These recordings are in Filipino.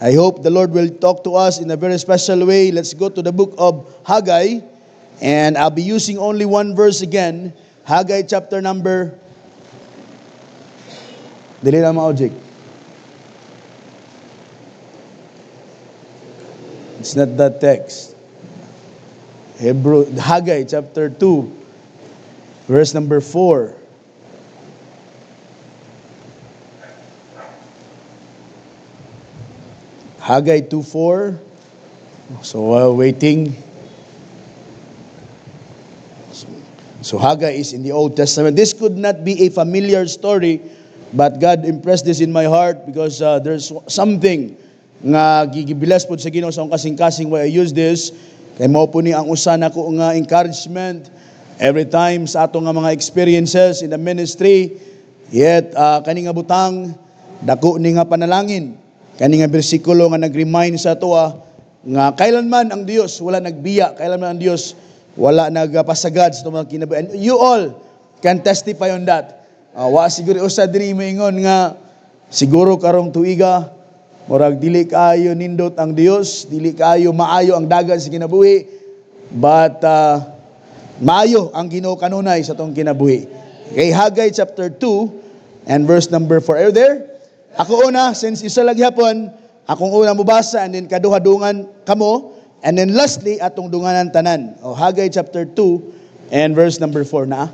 I hope the Lord will talk to us in a very special way. Let's go to the book of Haggai, and I'll be using only one verse again. Haggai chapter number, dili na ma-object. It's not that text. Haggai chapter 2, verse number 4. Haggai 2:4. So while waiting, so Haggai is in the Old Testament. This could not be a familiar story, but God impressed this in my heart because there's something nga gigibilas po sa Ginoo sa akong kasing-kasing why I use this. Kay mao po ni ang usa nako nga encouragement every time sa ato nga mga experiences in the ministry. Yet kani nga butang dako ni nga panalangin. Kani nga bersikulo nga nag-remind sa ato nga kailanman ang Dios wala nagbiya, kailanman ang Dios wala nagpasagad sa mga kinabuhi. And you all can testify on that. Wa siguro usa diri moingon nga siguro karong tuiga murag dili kaayo nindot ang Dios, dili kaayo maayo ang dagan sa kinabuhi, but maayo ang Ginoo kanunay sa tong kinabuhi. Okay, Haggai chapter 2 and verse number 4. Are you there? Ako una, since isa lang hapon, akong una mubasa, and then kaduha-dungan kamo, and then lastly, atong dunganan tanan. Haggai chapter 2 and verse number 4 na.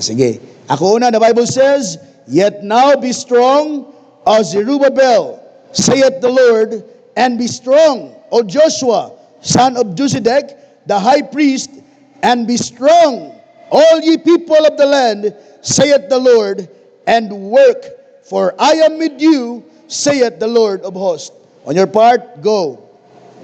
Sige. Ako una, the Bible says, "Yet now be strong, O Zerubbabel, saith the Lord, and be strong, O Joshua, son of Josedek, the high priest, and be strong, all ye people of the land, saith the Lord, and work, for I am with you, saith the Lord of hosts." On your part, go.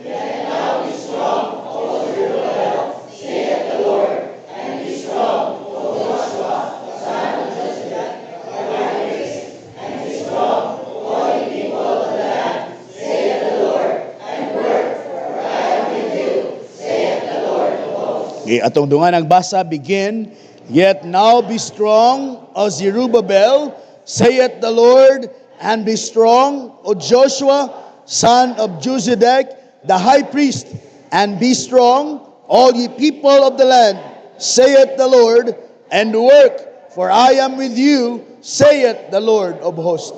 Yet now be strong, O Zerubbabel, saith the Lord, and be strong, O Joshua, son of Josedek, the high priest, and be strong, all ye people of the land, saith the Lord, and work, for I am with you, saith the Lord of hosts. Okay, atong dungan nagbasa begin. "Yet now be strong, O Zerubbabel, saith the Lord, and be strong, O Joshua, son of Josedek, the high priest, and be strong, all ye people of the land, saith the Lord, and work, for I am with you, saith the Lord of hosts."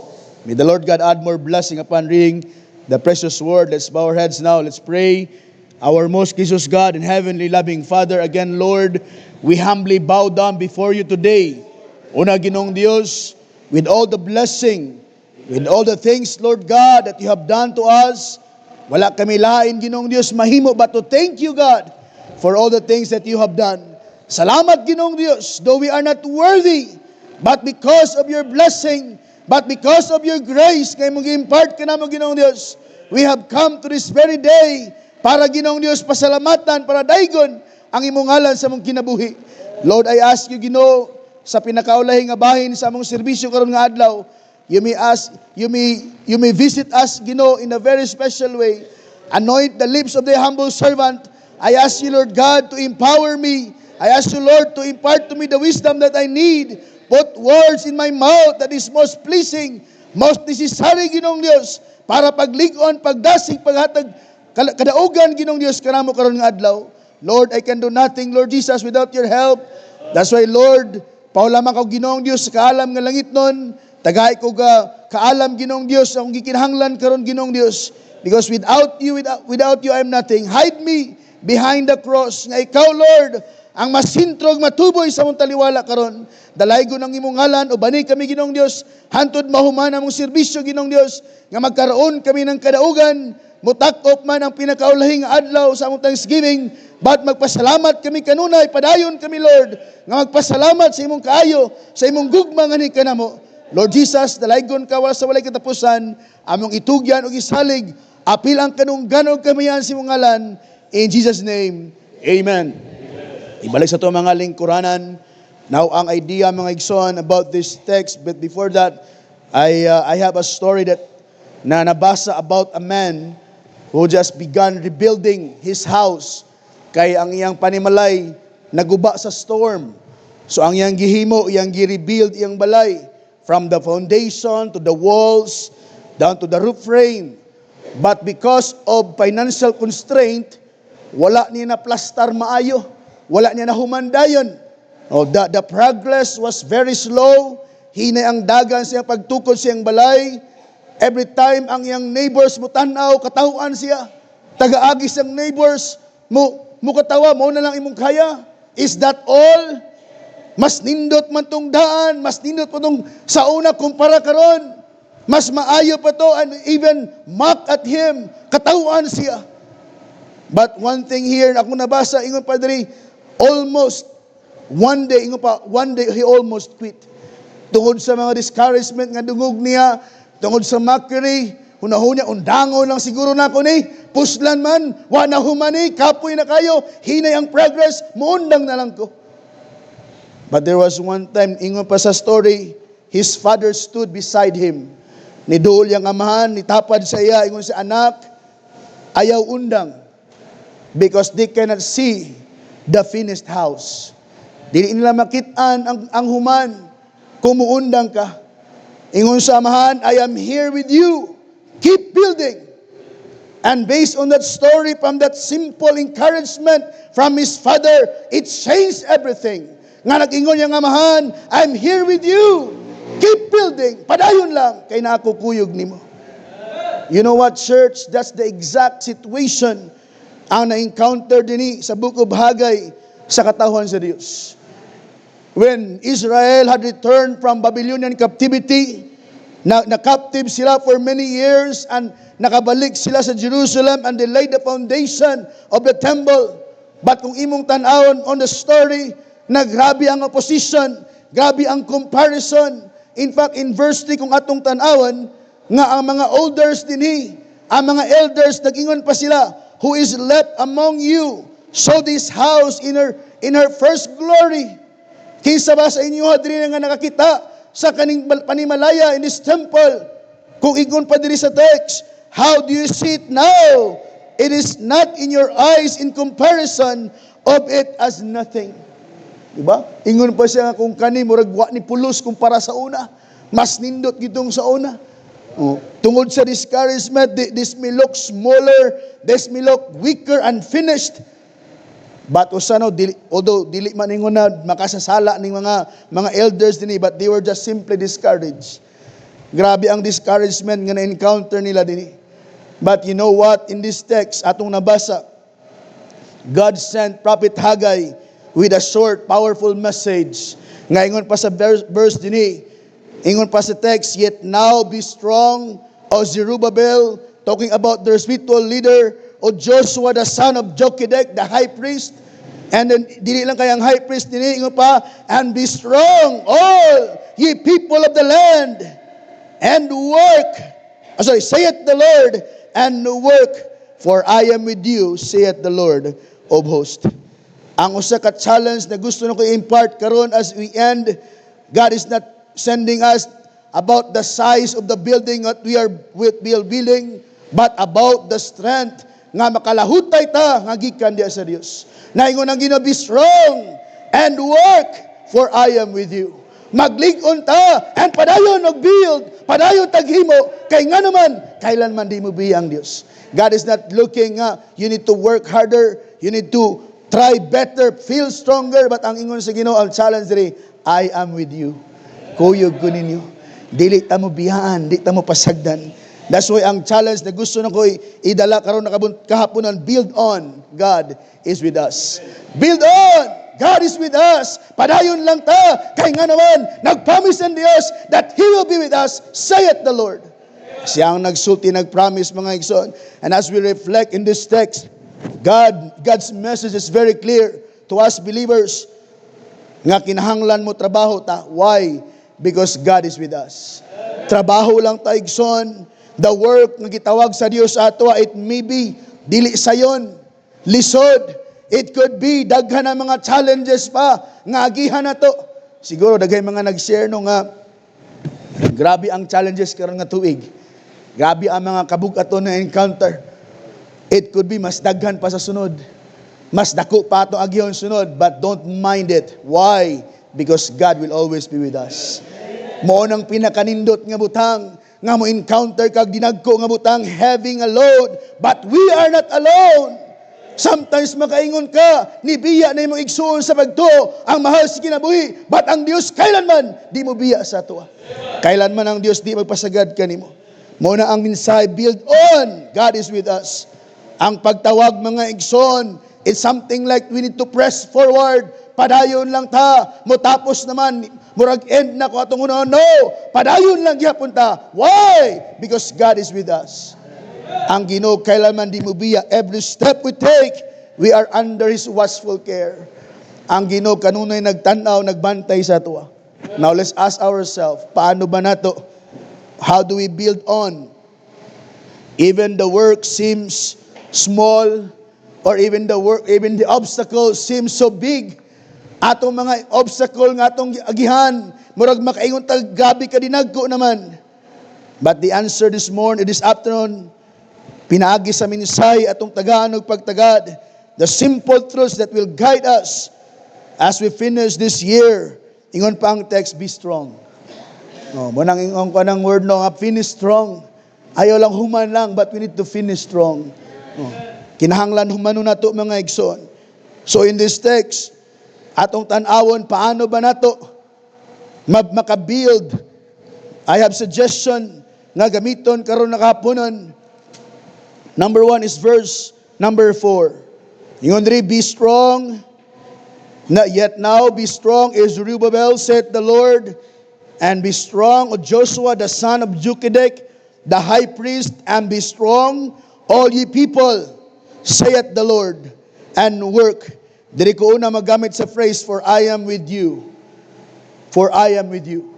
May the Lord God add more blessing upon reading the precious word. Let's bow our heads now. Let's pray. Our most gracious God and heavenly loving Father, again, Lord, we humbly bow down before you today. Una, Ginoong Dios, with all the blessing, with all the things, Lord God, that you have done to us, wala kami lain, Ginoong Dios, mahimo but to thank you, God, for all the things that you have done. Salamat, Ginoong Dios, though we are not worthy, but because of your blessing, but because of your grace, kay mag-impart ka naman, Ginoong Dios, we have come to this very day, para, Ginoong Dios, pasalamatan, para daigon ang imong ngalan sa mong kinabuhi. Lord, I ask you, Ginoo, sa pinakaulahing nga bahin sa among serbisyo karon nga adlaw, you may visit us, Ginoo, in a very special way. Anoint the lips of the humble servant. I ask you, Lord God, to empower me. I ask you, Lord, to impart to me the wisdom that I need. Put words in my mouth that is most pleasing, most necessary, Ginoong Dios, para pagligon, pagdasig, paghatag kadaugan, Ginoong Dios, kanamo karon nga adlaw. Lord, I can do nothing, Lord Jesus, without your help. That's why, Lord, paulamang kau, Ginoong Dios, sa kaalam nga langit nun, tagay ko kaalam, Ginoong Dios, ang gikinahanglan karon, Ginoong Dios, because without you, I am nothing. Hide me behind the cross, nga ikaw, Lord, ang masintrog, matuboy sa mong taliwala karon. Dalaygo ng imong ngalan, o bani kami, Ginoong Dios, hantod mahuman ang mong serbisyo, Ginoong Dios, nga magkaroon kami ng kadaugan, mutakop man ang pinakaulahing adlaw sa among Thanksgiving, but magpasalamat kami kanunay, padayon kami, Lord, nga magpasalamat sa imong kaayo, sa imong gugma nga ni kanamo. Lord Jesus, dalaygon ka wala sa walay katapusan, among itugyan o isalig, apil ang kanungganog kamiyan sa imong ngalan, in Jesus' name, Amen. Ibalik sa ito mga lingkuranan. Now, ang idea mga igsoon about this text, but before that, I have a story that na nabasa about a man who just began rebuilding his house. Kay ang iyang panimalay naguba sa storm. So ang iyang gihimo, iyang gi-rebuild iyang balay from the foundation to the walls down to the roof frame. But because of financial constraint, wala niya na plastar maayo. Wala niya na humandayon. The progress was very slow. Hinay ang dagan siya pagtukod siyang balay. Every time ang iyang neighbors mo tanaw, katawaan siya. Tagaagi siyang neighbors, mo katawa, mo na lang imong kaya. Is that all? Mas nindot man tong daan, mas nindot pa tong sa una kumpara karon. Mas maayo pa to, and even mock at him, katawaan siya. But one thing here, ako nabasa, ingon pa diri, almost, one day he almost quit. Tungod sa mga discouragement nga dungog niya, tungod sa mockery, hunahuna, undango lang siguro na ako ni, puslan man, wa na humani, kapoy na kayo, hinay ang progress, muundang na lang ko. But there was one time, ingon pa sa story, his father stood beside him. Niduol yang amahan, nitapad sa iya, ingon sa anak, ayaw undang. Because they cannot see the finished house. Dili nila makitaan ang human, kumuundang ka. Ingon sa amahan, I am here with you. Keep building. And based on that story, from that simple encouragement from his father, it changed everything. Nga nag-ingon yung amahan, I'm here with you. Keep building. Padayon lang, kay na ako kuyog nimo. You know what, church? That's the exact situation ang na-encounter din sa Book of Haggai sa katawhan sa Diyos. When Israel had returned from Babylonian captivity, na-captive sila for many years, and nakabalik sila sa Jerusalem, and they laid the foundation of the temple. But kung imong tanawon on the story, grabe ang opposition, grabe ang comparison. In fact, in verse 3, kung atong tanawon, nga ang mga elders dinhi, ang mga elders, nag-ingon pa sila, who is left among you, show this house in her first glory. Kinsa ba sa inyo diri nga nakakita sa kaning panimalaya in this temple? Kung ingon pa diri sa text, how do you see it now? It is not in your eyes in comparison of it as nothing. Diba? Ingon pa siya kung kani murag wa ni pulos kumpara sa una. Mas nindot gitong sa una. Tungod sa discouragement, this may look smaller, this may look weaker and finished. But usano, although dili man ingon na makasasala ning mga elders dinhi, but they were just simply discouraged. Grabe ang discouragement nga na-encounter nila dinhi. But you know what? In this text, atong nabasa, God sent Prophet Haggai with a short, powerful message. Nga ingon pa sa verse dinhi, ingon pa sa text, yet now be strong, O Zerubbabel, talking about their spiritual leader, O Joshua, the son of Jochebed, the high priest. And then, dili lang kayang high priest, ingon pa, and be strong, all ye people of the land, and work. Saith the Lord, and work, for I am with you, saith the Lord of hosts. Ang usa ka challenge na gusto nako i-impart karon as we end, God is not sending us about the size of the building that we are building, but about the strength nga makalahutay ta nga gikan diya sa Dios. Naingon ang Ginoo, be strong and work, for I am with you. Maglig-on ta and padayon og build, padayon taghimo, kay nga naman kailanman di mo biyang Dios. God is not looking you need to work harder, you need to try better, feel stronger, but ang ingon sa Ginoo, ang challenge diri, I am with you. Kuyog ko ninyo. Dili ta mo biyaan, di ta mo pasagdan. That's why ang challenge na gusto na ko idala karon kahaponan, build on. God is with us. Build on. God is with us. Padayon lang ta. Kay nga naman, nag-promise ang Diyos that He will be with us, saith the Lord. Siya ang nagsulti, nag-promise, mga igsoon. And as we reflect in this text, God's message is very clear to us believers. Nga kinahanglan mo trabaho ta. Why? Because God is with us. Trabaho lang ta, igsoon. The work nga gitawag sa Dios ato, it may be dili sayon, lisod. It could be daghan na mga challenges pa nga agihan nato. Siguro daghay mga nag-share no nga grabe ang challenges karon nga tuig. Grabe ang mga kabugaton na encounter. It could be mas daghan pa sa sunod. Mas dako pa ato agihon sunod, but don't mind it. Why? Because God will always be with us. Mao nang pinakanindot nga butang nga mo encounter kag dinagko nga butang having a load, but we are not alone. Sometimes makaingon ka, nibiya na imong igsuon sa pagtuo ang mahal sa kinabuhi, but ang Dios kailanman di mo biya sa ato. Kailanman ang Dios di magpasagad kanimo. Muna ang mensahe, build on, God is with us. Ang pagtawag mga igsoon, it's something like we need to press forward. Padayon lang ta, motapos naman, murag end na ko atong una. No, padayon lang gyapon ta. Why? Because God is with us. Ang Ginoo kailanman di mo biya. Every step we take, we are under His watchful care. Ang Ginoo kanunay nagtanaw, nagbantay sa ato. Now let's ask ourselves, paano ba nato? How do we build on? Even the work seems small, or even the obstacle seems so big. Atong mga obstacle nga atong agihan, murag makaingon tag gabi ka dinagko naman. But the answer this afternoon, pinaagi sa minsay atong tagaan ug pagtagad, the simple truths that will guide us as we finish this year. Ingon pa ang text, be strong. No, munang ingon ko ng word no, finish strong. Ayaw lang human lang, but we need to finish strong. No. Kinahanglan humano nato mga igsoon. So in this text, atong tan-awon paano ba nato makabuild. I have suggestion nga gamiton karon na kahaponon. Number 1 is verse number 4. Ingon diri, be strong. Yet now be strong, is Zerubbabel, saith the Lord, and be strong, O Joshua the son of Josedek, the high priest, and be strong, all ye people, saith the Lord, and work. Diri ko una magamit sa phrase, for I am with you. For I am with you.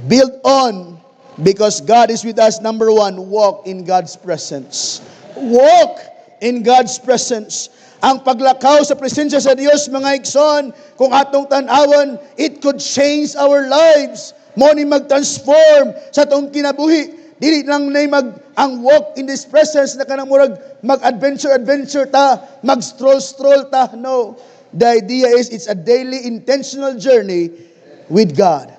Build on, because God is with us. Number 1, walk in God's presence. Walk in God's presence. Ang paglakaw sa presensya sa Dios, mga igsoon, kung atong tan-awan, it could change our lives. Mo ni mag-transform sa atong kinabuhi. Dili lang na ang walk in this presence na kanang murag mag-adventure ta, mag-stroll ta. No. The idea is it's a daily intentional journey with God.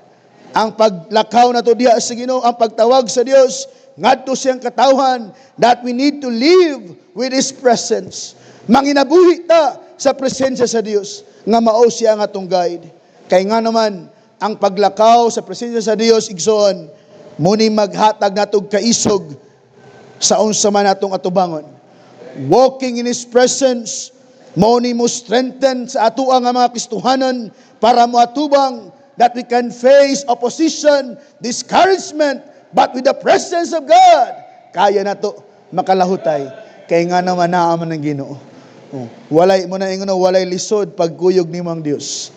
Ang paglakaw na to diha sa Ginoo, ang pagtawag sa Dios, ngadto siyang katawhan that we need to live with His presence. Manginabuhi ta sa presensya sa Dios nga mao siya ang atong guide. Kay nga naman ang paglakaw sa presensya sa Dios igsoon, muni maghatag natog kaisog sa unsa man atong atubangon. Walking in His presence, muni mo strengthen sa ato nga mga Kristohanon para moatubang that we can face opposition, discouragement, but with the presence of God, kaya nato makalahutay. Kay nga naman naaman ng Ginoo. Walay mo na ingon, walay lisod pagkuyog nimo ang Dios.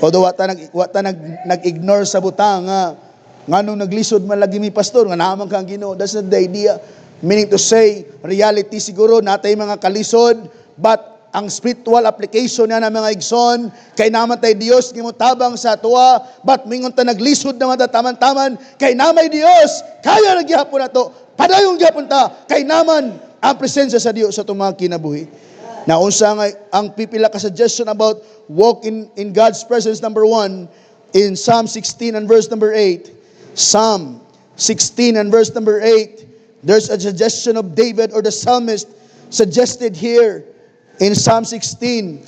Although wata nag-ignore sa butang nganong naglisod man lagi mi pastor nga naman kang Ginoo. That's not the idea. Meaning to say, reality siguro natay mga kalisod, but ang spiritual application na mga igsoon, kay naman tay Dios nga motabang sa tuwa, but mingon ta naglisod naman ta taman-taman, kay namay Dios, kaya nagyapon nato, padayon gyapon ta, kay naman ang presensya sa Dios sa itong mga kinabuhi. Na unsa nga ang pipila ka suggestion about walk in God's presence, number 1, in Psalm 16 and verse number 8. Psalm 16 and verse number 8, there's a suggestion of David or the psalmist suggested here in Psalm 16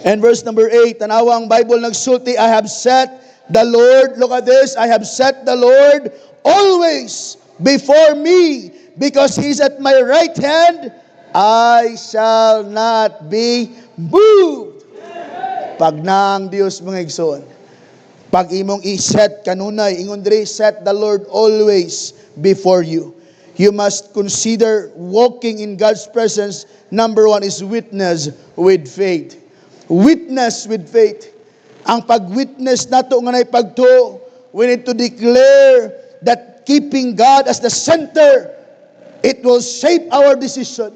and verse number 8. Tanawa ang Bible nagsulti, I have set the Lord, look at this, I have set the Lord always before me, because He's at my right hand, I shall not be moved. Pag naang Dios mga igsoon, pag imong i-set kanunay, ingon diri, set the Lord always before you. You must consider walking in God's presence. Number 1 is witness with faith. Witness with faith. Ang pag-witness nato nga nay pagtuo, we need to declare that keeping God as the center, it will shape our decision.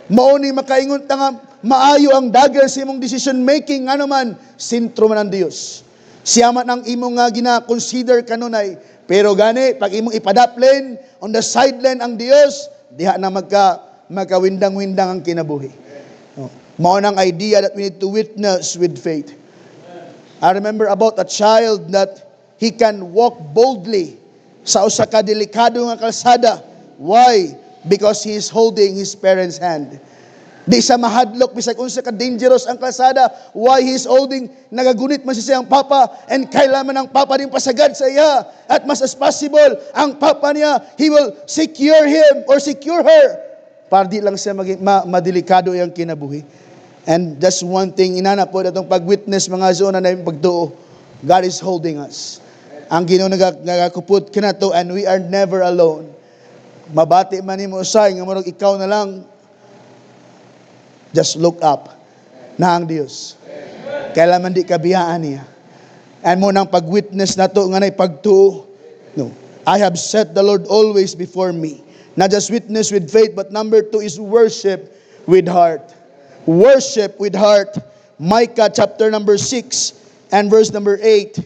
Mao ni makaingon ta nga maayo ang dagan sa imong decision making, nga naman sentro man ang Dios. Siya man ang imong nga gina-consider kanunay. Pero gani, pag imong ipadaplen, on the sideline ang Dios, diha na magkawindang-windang ang kinabuhi. Mao nang idea that we need to witness with faith. I remember about a child that he can walk boldly sa usa ka delikado nga kalsada. Why? Because he is holding his parents' hand. Di sa mahadlok, bisag unsa ka dangerous ang kalsada. Why he is holding, nagagunit man siya ang papa, and kailangan ang papa din pasagad sa iya. At mas as possible, ang papa niya, he will secure him or secure her. Para di lang siya maging madelikado yung kinabuhi. And that's one thing, inana po itong pag-witness mga zona na yung pagtuo. God is holding us. Ang Ginoo nagakupot kinato, and we are never alone. Mabati man ni mo usay, nga marag ikaw na lang, just look up na ang Diyos. Kailangan di kabiyaan niya. And mo nang pag-witness na to, nga na'y pagtuo. No. I have set the Lord always before me. Not just witness with faith, but number 2 is worship with heart. Worship with heart. Micah chapter number 6 and verse number 8.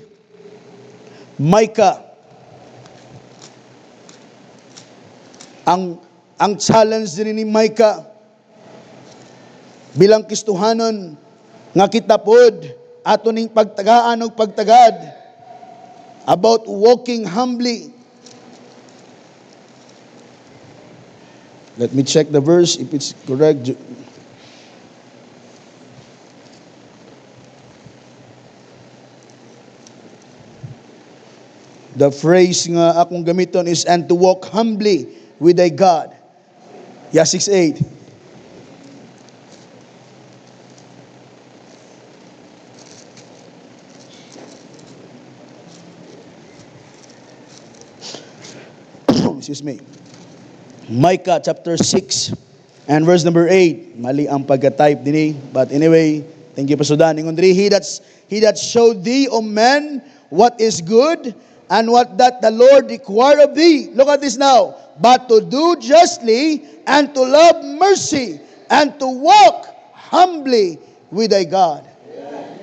Micah. Ang challenge din ni Micah, bilang Kristohanon, nga kita pod, ato ning pagtagaan o pagtagad, about walking humbly. Let me check the verse if it's correct. The phrase nga akong gamiton is, and to walk humbly with thy God. Yeah, 6:8. Excuse me. Micah chapter 6 and verse number 8. Mali ang pagka-type din. But anyway, thank you Pasudan. Ingon diri, he that showed thee, O man, what is good, and what that the Lord require of thee. Look at this now. But to do justly, and to love mercy, and to walk humbly with thy God.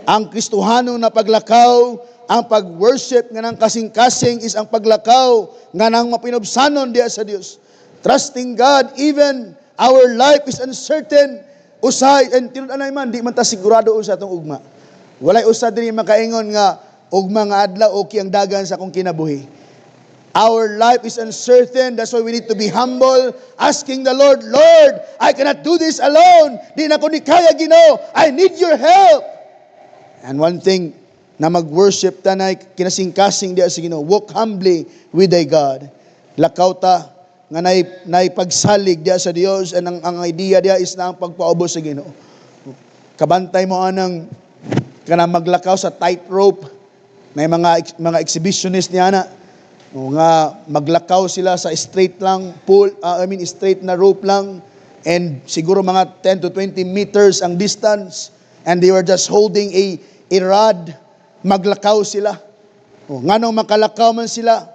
Ang Kristohano na paglakaw, ang pag-worship nga ng kasing-kasing is ang paglakaw nga ng mapinubsanon diya sa Dios. Trusting God, even our life is uncertain. Usay, and tinud-anay man, di man ta sigurado sa atong ugma. Walay usa diri makaingon nga, ugma nga adlaw, okay ang dagan sa akong kinabuhi. Our life is uncertain. That's why we need to be humble, asking the Lord, Lord, I cannot do this alone. Di na ko ni kaya, Ginoo. I need your help. And one thing, na mag-worship tanay, kinasing-kasing diya sa Ginoo, walk humbly with thy God. Lakaw ta, nga nay pagsalig diya sa Dios, and ang idea diya is na ang pagpaubos sa Ginoo. Kabantay mo anang kanang maglakaw sa tightrope. May mga exhibitionist niya na nga maglakaw sila sa straight lang straight na rope lang, and siguro mga 10 to 20 meters ang distance, and they were just holding a rod. Maglakaw sila. Nganong makalakaw man sila?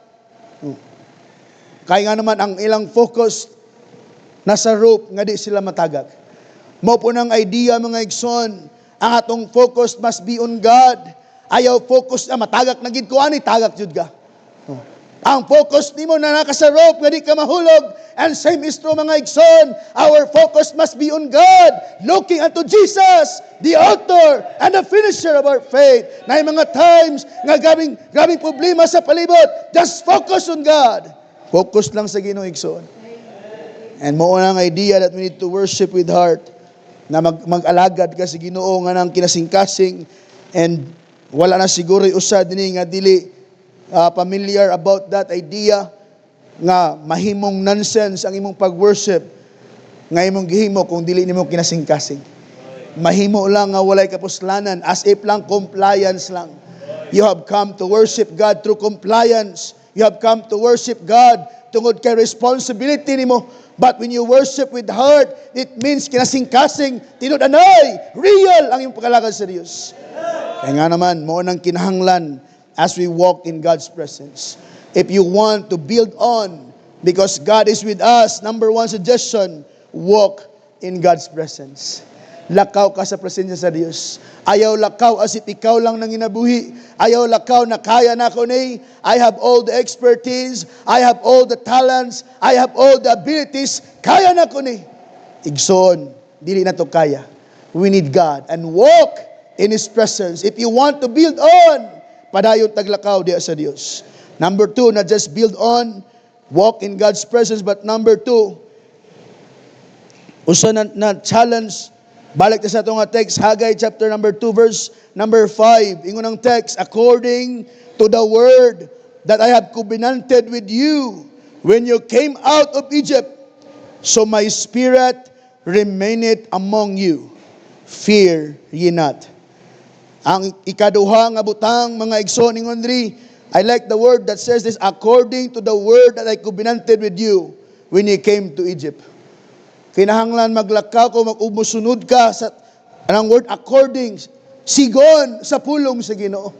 Kaya nga naman ang ilang focus nasa rope, nga di sila matagak. Mao po ng idea mga igsoon, ang atong focus must be on God. Ayaw focus na matagak na gid ko ani, tagak jud ka. Ang focus nimo na naka sa rope, nga di ka mahulog. And same is true mga igsoon, our focus must be on God, looking unto Jesus, the author and the finisher of our faith. Na mga times nga grabing problema sa palibot, just focus on God. Focus lang sa Ginoo igsoon. And mo ang idea that we need to worship with heart, na mag-alagad ka sa Ginoo nga nang kinasing-kasing, and wala na siguro usad dinhi nga dili familiar about that idea, nga mahimong nonsense ang imong pag-worship nga imong gihimo kung dili nimo kinasing-kasing. Mahimo lang nga walay kapuslanan, as if lang compliance lang. You have come to worship God through compliance. You have come to worship God tungod kay responsibility nimo. But when you worship with heart, it means kinasing-kasing, tinud-anay, real ang iyong pagkalagad sa Dios. Kaya nga naman, mo nang kinahanglan as we walk in God's presence. If you want to build on, because God is with us, number 1 suggestion, walk in God's presence. Lakaw ka sa presensya sa Dios. Ayaw lakaw as if ikaw lang nang inabuhi. Ayaw lakaw na kaya na ko ni. I have all the expertise. I have all the talents. I have all the abilities. Kaya na ko ni. Igsoon, dili na to kaya. We need God and walk in His presence. If you want to build on, padayon taglakaw diya sa Dios. Number 2, not just build on, walk in God's presence, but number 2, usa na challenge, balik ta sa itong text, Haggai chapter number 2, verse number 5. Ingon ang text, according to the word that I have covenanted with you when you came out of Egypt, so my spirit remaineth among you. Fear ye not. Ang ikaduha nga butang, mga igsoon, ingon diri, I like the word that says this, according to the word that I covenanted with you when you came to Egypt. Kinahanglan maglakaw ko, magumusunod ka sa anong word, according, sigon sa pulong sa Ginoo.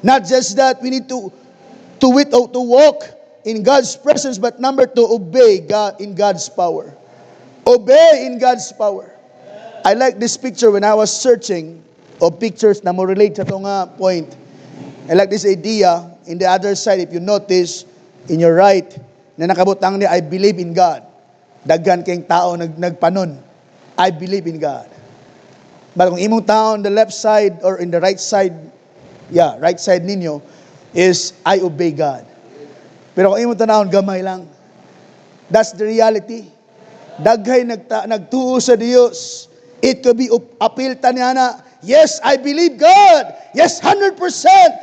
Not just that, we need to walk in God's presence, but number 2, obey God in God's power. Obey in God's power. I like this picture when I was searching of pictures na mo relate sa itong point. I like this idea. In the other side, if you notice, in your right, na nakabutang niya, I believe in God. Daghan kayong tao nagpanon. I believe in God. But kung imong tao on the left side or in the right side, right side ninyo, is I obey God. Pero kung imong tanawon, gamay lang. That's the reality. Daghay nagtuo sa Dios. It could be appeal ta niya na, yes, I believe God. Yes, 100%,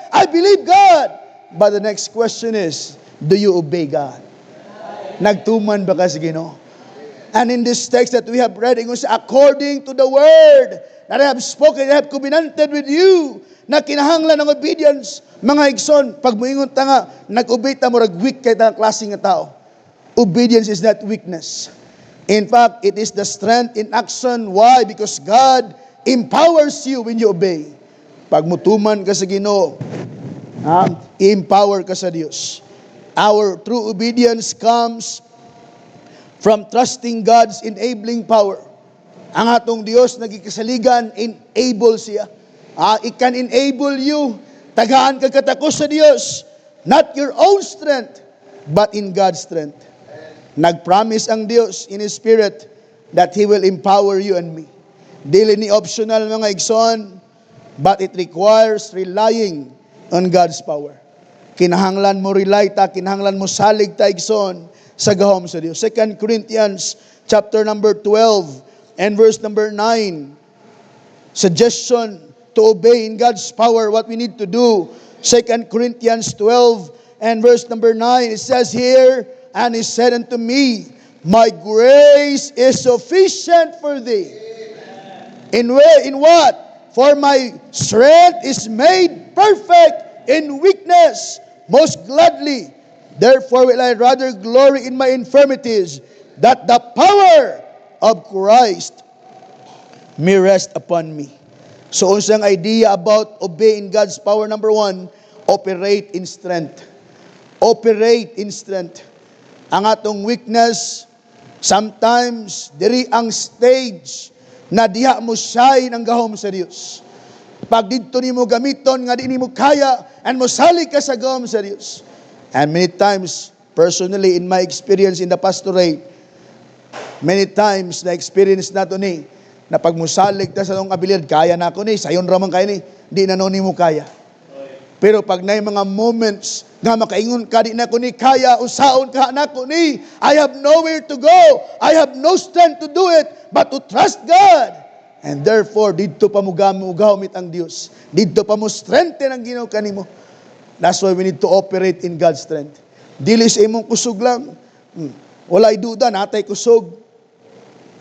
I believe God. But the next question is, do you obey God? Nagtuman ba ka sa Ginoo? And in this text that we have read, according to the word that I have spoken, I have covenanted with you, na kinahanglan ng obedience, mga igsoon, pag moingon ta nga, nag-obey ta mo, weak kay ta klase nga tao. Obedience is not weakness. In fact, it is the strength in action. Why? Because God empowers you when you obey. Pag mutuman ka sa Ginoo, i-empower ka sa Dios. Our true obedience comes from trusting God's enabling power. Ang atong Dios nagikasaligan, enable siya. It can enable you. Tagaan ka katakos sa Dios. Not your own strength, but in God's strength. Nag-promise ang Dios in His Spirit that He will empower you and me. Dili ni optional, mga igsoon, but it requires relying on God's power. Kinahanglan mo rely ta, kinahanglan mo salig ta, igsoon, sa gahom sa Dios. 2 Corinthians chapter number 12 and verse number 9. Suggestion to obey in God's power, what we need to do. 2 Corinthians 12 and verse number 9, it says here, and He said unto me, my grace is sufficient for thee. In what? For my strength is made perfect in weakness. Most gladly, therefore will I rather glory in my infirmities, that the power of Christ may rest upon me. So, unsang idea about obeying God's power, number 1, operate in strength. Operate in strength. Ang atong weakness, sometimes, diri ang stage na diha mo shine ang gahom sa Dios. Pag dito ni mo gamiton, nga di ni mo kaya, and mo salig ka sa gahom sa Dios. And many times, personally, in my experience in the pastorate, many times, na-experience nato ni, na pag musalig ta sa itong abilidad, kaya na ako ni, sayon ramang kaya ni, di na ni mo kaya. Pero pag na mga moments, nga makaingon ka, di na ko ni kaya, usaon ka na ko ni, I have nowhere to go, I have no strength to do it, but to trust God. And therefore, dito pa mo gamit ang Diyos. Dito pa mo strengthen ang Ginoo kanimo. That's why we need to operate in God's strength. Dili sa imong kusog lang. Walay duda, natay kusog.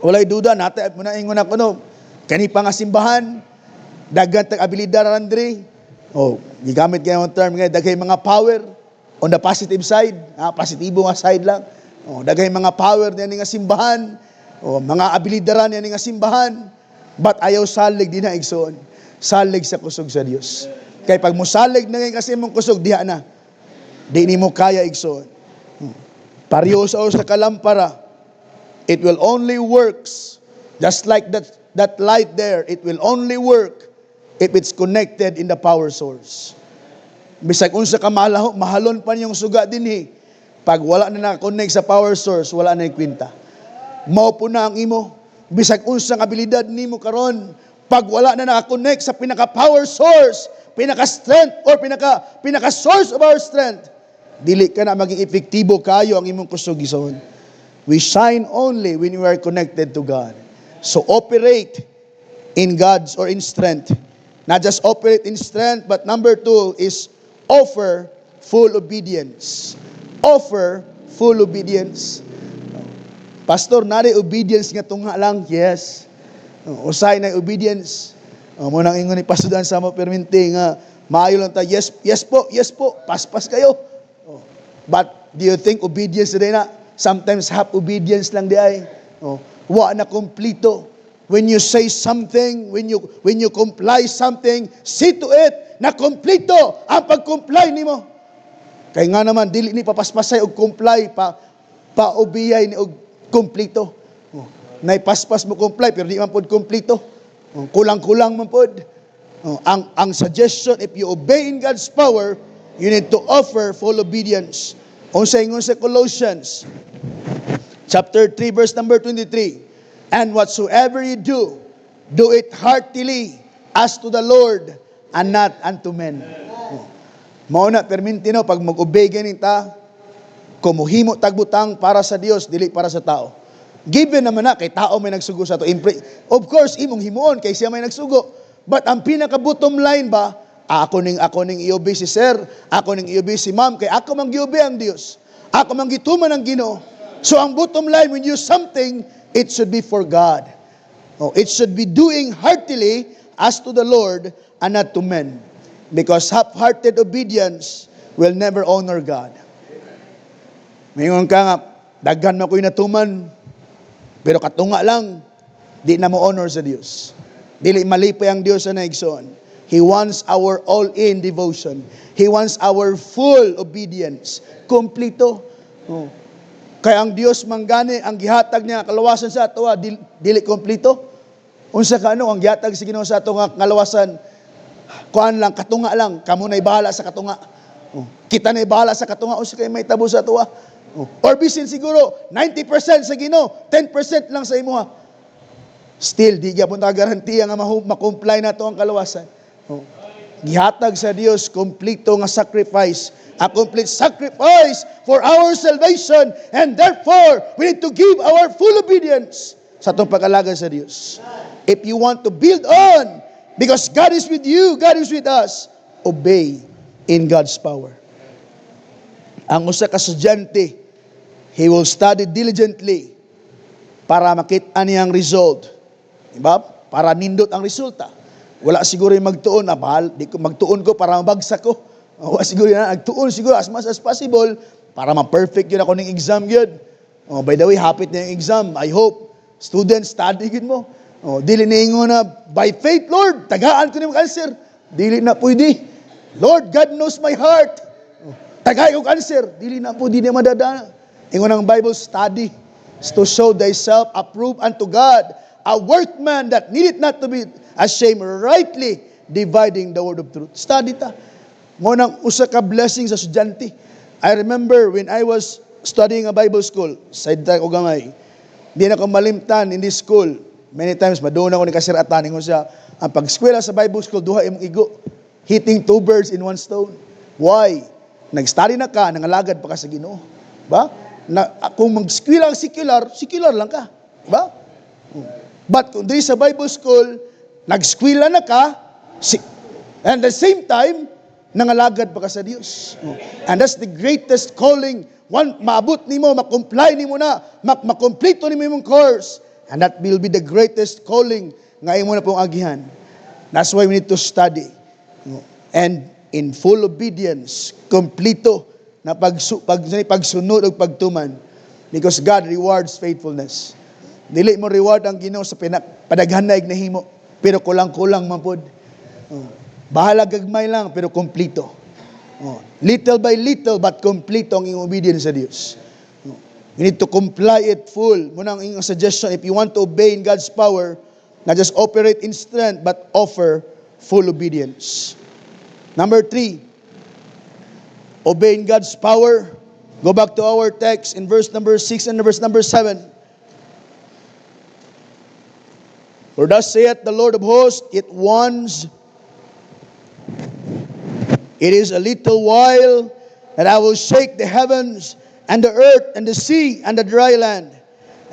Walay duda, natay, muna ingon ako no, kani pa nga simbahan, dagan tag abilidad randri. Gigamit kayo ang term nga, daghay mga power on the positive side, positibo nga side lang. Daghay mga power niya nga simbahan, mga abilidaran niya nga simbahan, but ayaw salig din na igsoon. Salig sa kusog sa Dios. Kay pag mo salig na ngayon kasi mong kusog, diha na. Di ni mo kaya igsoon. Pariyo sa kalampara, it will only works, just like that light there, it will only work if it's connected in the power source. Bisag unsa ka mahalon pa niyong suga dinhi, pag wala na naka-connect sa power source, wala na ikwinta. Mao po na ang imo. Bisag unsang abilidad nimo karon, pag wala na naka-connect sa pinaka-power source, pinaka-strength, or pinaka-source of our strength, dili ka na maging epektibo kayo ang imong kusog gisuon. We shine only when we are connected to God. So operate in God's or in strength. Not just operate in strength, but number 2 is offer full obedience. Offer full obedience. Pastor, nari obedience nga tunga lang. Yes. Usay na obedience. Mo nang ingon ni Pastor Dan sa mo perminti nga maayo lang ta. Yes, yes po. Paspas kayo. But do you think obedience din na? Sometimes half obedience lang di ay. Wa na kompleto. When you say something, when you comply something, see to it na kompleto ang pag-comply nimo. Kaya nga naman dili ni papaspasay og comply pa-obeyay ni og kompleto. Naipaspas mo comply pero di man pod kompleto. Kulang-kulang man pod. Ang suggestion, if you obey in God's power, you need to offer full obedience. Unsa ingon sa Colossians chapter 3 verse number 23. And whatsoever you do, do it heartily as to the Lord and not unto men. Mao na permintino pag mag-obey ganin ta, kumuhimo tagbutang para sa Dios, dili para sa tao. Given naman na kay tao may nagsugo sa to. Of course, imong himuon kay siya may nagsugo. But ang pinaka bottom line ba, ako ning i-obey si sir, ako ning i-obey si ma'am, kay ako mang gi-obey ang Dios. Ako mang gituman ang Ginoo. So ang bottom line, when you something, it should be for God. It should be doing heartily as to the Lord and not to men. Because half-hearted obedience will never honor God. Mayroon ka nga, daghan na ko'y natuman, pero katunga lang, di na mo honor sa Diyos. Dili malipay ang Diyos sa naigsoon. He wants our all-in devotion. He wants our full obedience. Kompleto. Kaya ang Dios manggani, ang gihatag niya kalawasan sa ato, dili kompleto. Unsa ka ang gihatag sa Ginoo sa ato nga kalawasan, kuan lang, katunga lang, kamo na'y bahala sa katunga. Kita na'y bahala sa katunga, unsa kay may tabo sa ato. Or bisin siguro, 90% sa Ginoo, 10% lang sa imo. Still, di gyapon ta garantiya nga makomply na to ang kalawasan. Gihatag sa Dios, kompleto nga sacrifice. A complete sacrifice for our salvation, and therefore we need to give our full obedience sa atong pag-alagad sa Dios. If you want to build on, because God is with you, God is with us, obey in God's power. Ang usa ka estudyante, he will study diligently para makita niyang result. Diba? Para nindot ang resulta. Wala siguro yung magtuon, di ko magtuon ko para mabagsak ko. Wala siguro na, nagtuon siguro as much as possible para ma-perfect yun ako ng exam yun. By the way, hapit na yung exam. I hope, students, study yun mo. Dili na ingo na, by faith, Lord, tagaan ko na yung answer. Dili na pwede. Lord, God knows my heart. Tagay ko answer. Dili na po, di na madadana. Ingo ng Bible study is to show thyself approved unto God, a workman that needed not to be ashamed, rightly dividing the word of truth. Study ta. Mo nang usa ka blessing sa estudyante. I remember when I was studying a Bible school, side ta ko gamay. Di na ko malimtan in this school. Many times maduon ako ni kasiratan ingon siya, ang pag-eskwela sa Bible school duha imong igo. Hitting 2 birds in 1 stone. Why? Nag-study na ka, nangalagad pa ka sa Ginoo. Ba? Kung mag-eskwela secular lang ka. Ba? But kung di sa Bible school, nag-eskwela na ka, and at the same time, nangalagad pa ka sa Dios. And that's the greatest calling. Maabot nimo, makomply nimo na, makompleto nimo imong course. And that will be the greatest calling nga imo na pong agihan. That's why we need to study. And in full obedience, kompleto na pagsunod o pagtuman. Because God rewards faithfulness. Dili mo reward ang Ginoo sa padaghanay na himo, pero kulang-kulang man pod. Bahala gagmay lang, pero kompleto. Little by little, but kompleto ang iyong obedience sa Diyos. You need to comply it full. Muna ang iyong suggestion, if you want to obey in God's power, not just operate in strength, but offer full obedience. Number 3, obey in God's power. Go back to our text in verse number 6 and verse number 7. For thus saith the Lord of hosts, it is a little while, that I will shake the heavens and the earth and the sea and the dry land.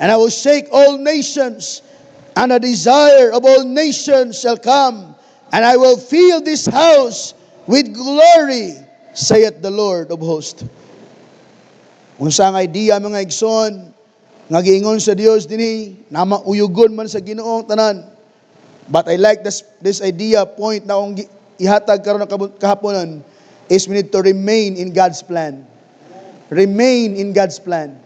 And I will shake all nations, and the desire of all nations shall come, and I will fill this house with glory, saith the Lord of hosts. Unsa ang idea mga igsoon, nga giingon sa Dios dinhi, na mauyugon man sa Ginoong tanan. But I like this idea, point na akong ihatag karon kahaponan, is we need to remain in God's plan. Remain in God's plan.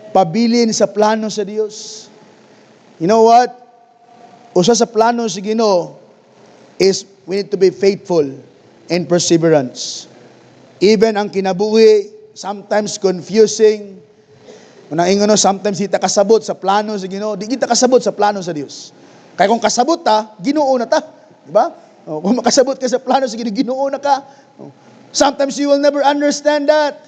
Pabilin sa plano sa Dios. You know what? Usa sa plano sa Ginoo is we need to be faithful and perseverance. Even ang kinabuhi, sometimes confusing. Unang ingon, sometimes kita kasabot sa plano sa Ginoo. Di kita kasabot sa plano sa Dios. Kaya kung kasabot ta, Ginoo na ta. Diba? Kung makasabot ka sa plano sa Ginoo, Ginoo na ka. Sometimes you will never understand that.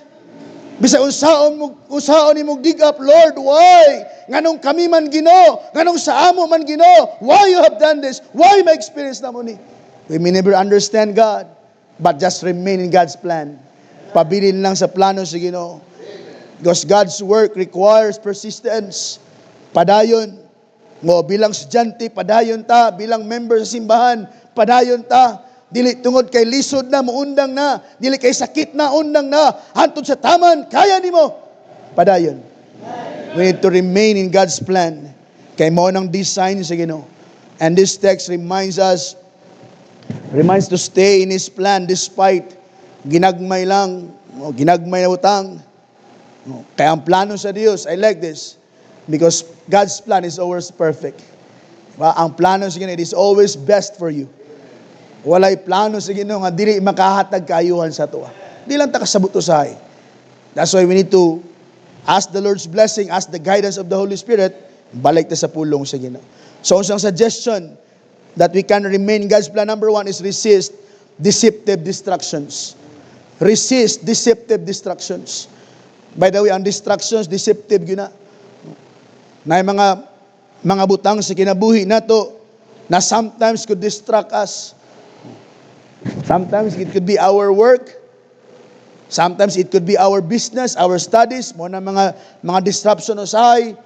Bisa unsaon ni mong dig up, Lord, why? Nganong kami man Ginoo, nganong sa amo man Ginoo, why you have done this? Why may experience na mo ni? We may never understand God, but just remain in God's plan. Pabilin lang sa plano sa Ginoo. Because God's work requires persistence. Padayon mo bilang estudyante, padayon ta, bilang member sa simbahan, padayon ta. Dili tungod kay lisod na, muundang na. Dili kay sakit na, undang na. Hantod sa taman, kaya nimo. Padayon. We need to remain in God's plan. Kay mo nang design sa Ginoo. And this text reminds to stay in His plan despite ginagmay lang, ginagmay na utang. Kaya ang plano sa Diyos, I like this, because God's plan is always perfect. Ang plano sa Ginoo, it is always best for you. Walay plano sa Ginoo nga dili makahatag kaayuhan sa tuwa. Di lang ta kasabot usahay. That's why we need to ask the Lord's blessing, ask the guidance of the Holy Spirit, balik ta sa pulong sa Ginoo. So isang suggestion that we can remain in God's plan, number 1 is resist deceptive distractions. Resist deceptive distractions. By the way, ang distractions deceptive gyud na. Na mga butang sa kinabuhi nato na sometimes could distract us. Sometimes it could be our work. Sometimes it could be our business, our studies, mo na mga disruption usahay.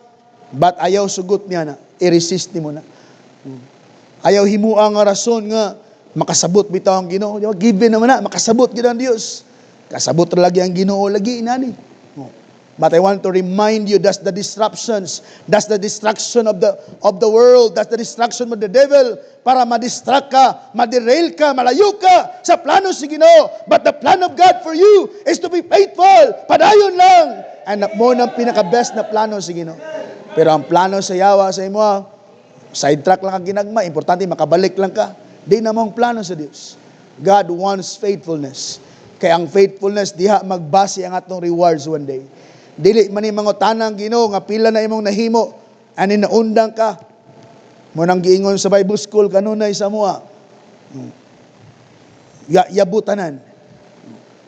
But ayaw sugot niya na, i-resist ni mo na. Ayaw himua nga rason nga makasabot bitaw ang Ginoo. Given naman na makasabot gid ang Dios. Kasabot ra lagi ang Ginoo lagi inani. But I want to remind you, that's the disruptions, that's the distraction of the world, that's the distraction of the devil, para ma-distract ka, ma-derail ka, malayo ka sa plano si Ginoo. But the plan of God for you is to be faithful. Padayon lang. And mo nang pinaka-best na plano si Ginoo. Pero ang plano sa yawa sa imo, sidetrack lang ang ginagma, importante makabalik lang ka. Di namang plano sa Dios. God wants faithfulness. Kaya ang faithfulness diha magbase ang atong rewards one day. Dili man imong tanang Ginoo nga pila na imong nahimo ani naundang ka. Mo nang giingon sa Bible school kanunay sa mua. Yabutanan.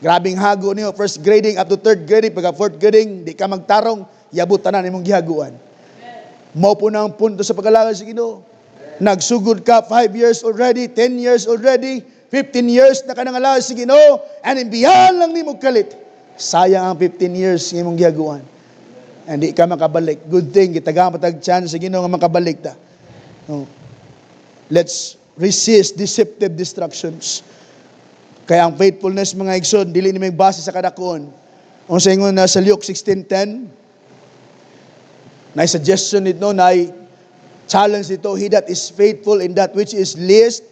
Grabing hago niyo, first grading up to third grading, pagka fourth grading, di ka magtarong, yabutanan imong gihaguan. Mao po na ang punto sa pag-alala sa Ginoo. Nagsugod ka 5 years already, 10 years already, 15 years na ka nang alala sa Ginoo, and imbiyahan lang nimo kalit. Sayang ang 15 years ng imong gihaguan. And di ka makabalik. Good thing, gitagaan patag chance sa Ginoo nga makabalik ta. Let's resist deceptive distractions. Kaya ang faithfulness mga igsoon, dili ni may base sa kadakon. Kung sa ingon na sa Luke 16:10, na suggestion nito, na challenge ito, he that is faithful in that which is least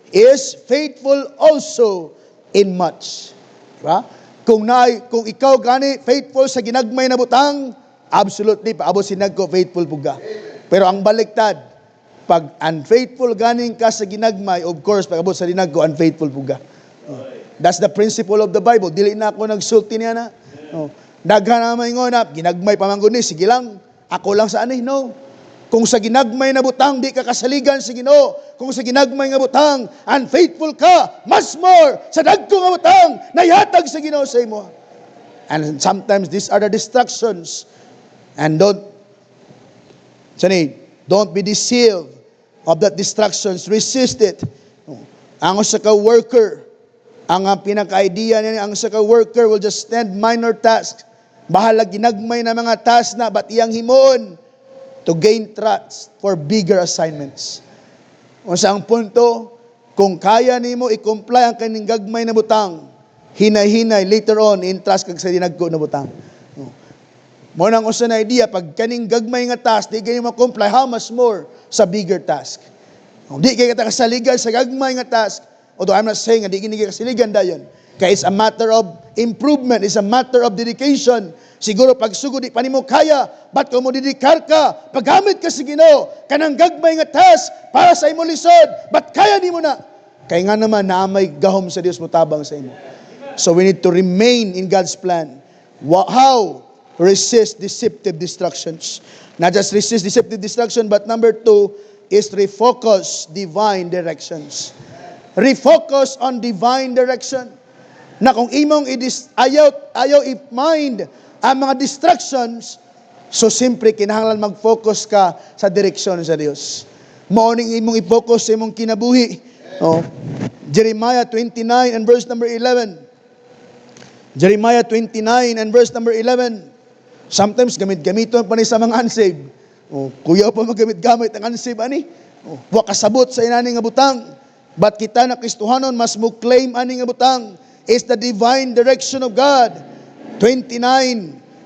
is faithful also in much. Diba? Kung ikaw gani faithful sa ginagmay na butang, absolutely paabot sinag ko faithful puga. Pero ang baliktad, pag unfaithful ganing ka sa ginagmay, of course pag abot sa dinag ko unfaithful puga. That's the principle of the Bible. Dili na ako nagsulti niya na. Daghan na maingon na ginagmay pamanggod ni, sige lang, ako lang sa ani. No. Kung sa ginagmay na butang, di ka kasaligan sa Ginoo. Kung sa ginagmay nga butang, unfaithful ka, mas more, sa dagko nga butang, nayatag sa Ginoo sa imo. And sometimes these are the distractions. And don't be deceived of that distractions. Resist it. Ang sa ka-worker, Ang pinaka-idea niya, ang sa worker will just stand minor tasks. Bahala ginagmay na mga tasks na, but iyang himoon to gain trust for bigger assignments. O sa ang punto, kung kaya nimo i-comply ang kaning gagmay na butang, hinay-hinay later on in trust kag sa dinagko na butang. Mo nang usa na idea, pag kaning gagmay nga task, di kayo ma-comply, how much more sa bigger task? Di kayo kasaligan sa gagmay nga task, although I'm not saying nga di kayo kasaligan dayon. Kaya it's a matter of improvement, it's a matter of dedication. Siguro pag sugod di pa nimo kaya, but kung mo didikar ka, paggamit ka sa Ginoo, kanang gagmay nga task para sa imo lisod, but kaya nimo na. Kaya nga naman naamay gahom sa Dios mo tabang sa imo. So we need to remain in God's plan. How? Resist deceptive distractions. Not just resist deceptive distraction, but number 2 is refocus divine directions. Refocus on divine direction. Na kung imong ayaw i-mind ang mga distractions, so simpre kinahanglan mag-focus ka sa direksyon sa Dios. Mao ning imong i-focus sa imong kinabuhi. Oh. Jeremiah 29 and verse number 11. Jeremiah 29 and verse number 11. Sometimes gamit-gamiton pa ni sa mga unsaved. Oh, kuya pa magamit-gamit ang unsaved ani. Oh, wa kasabot sa inani nga butang. But kita na Kristohanon mas mo claim ani nga butang is the divine direction of God. 29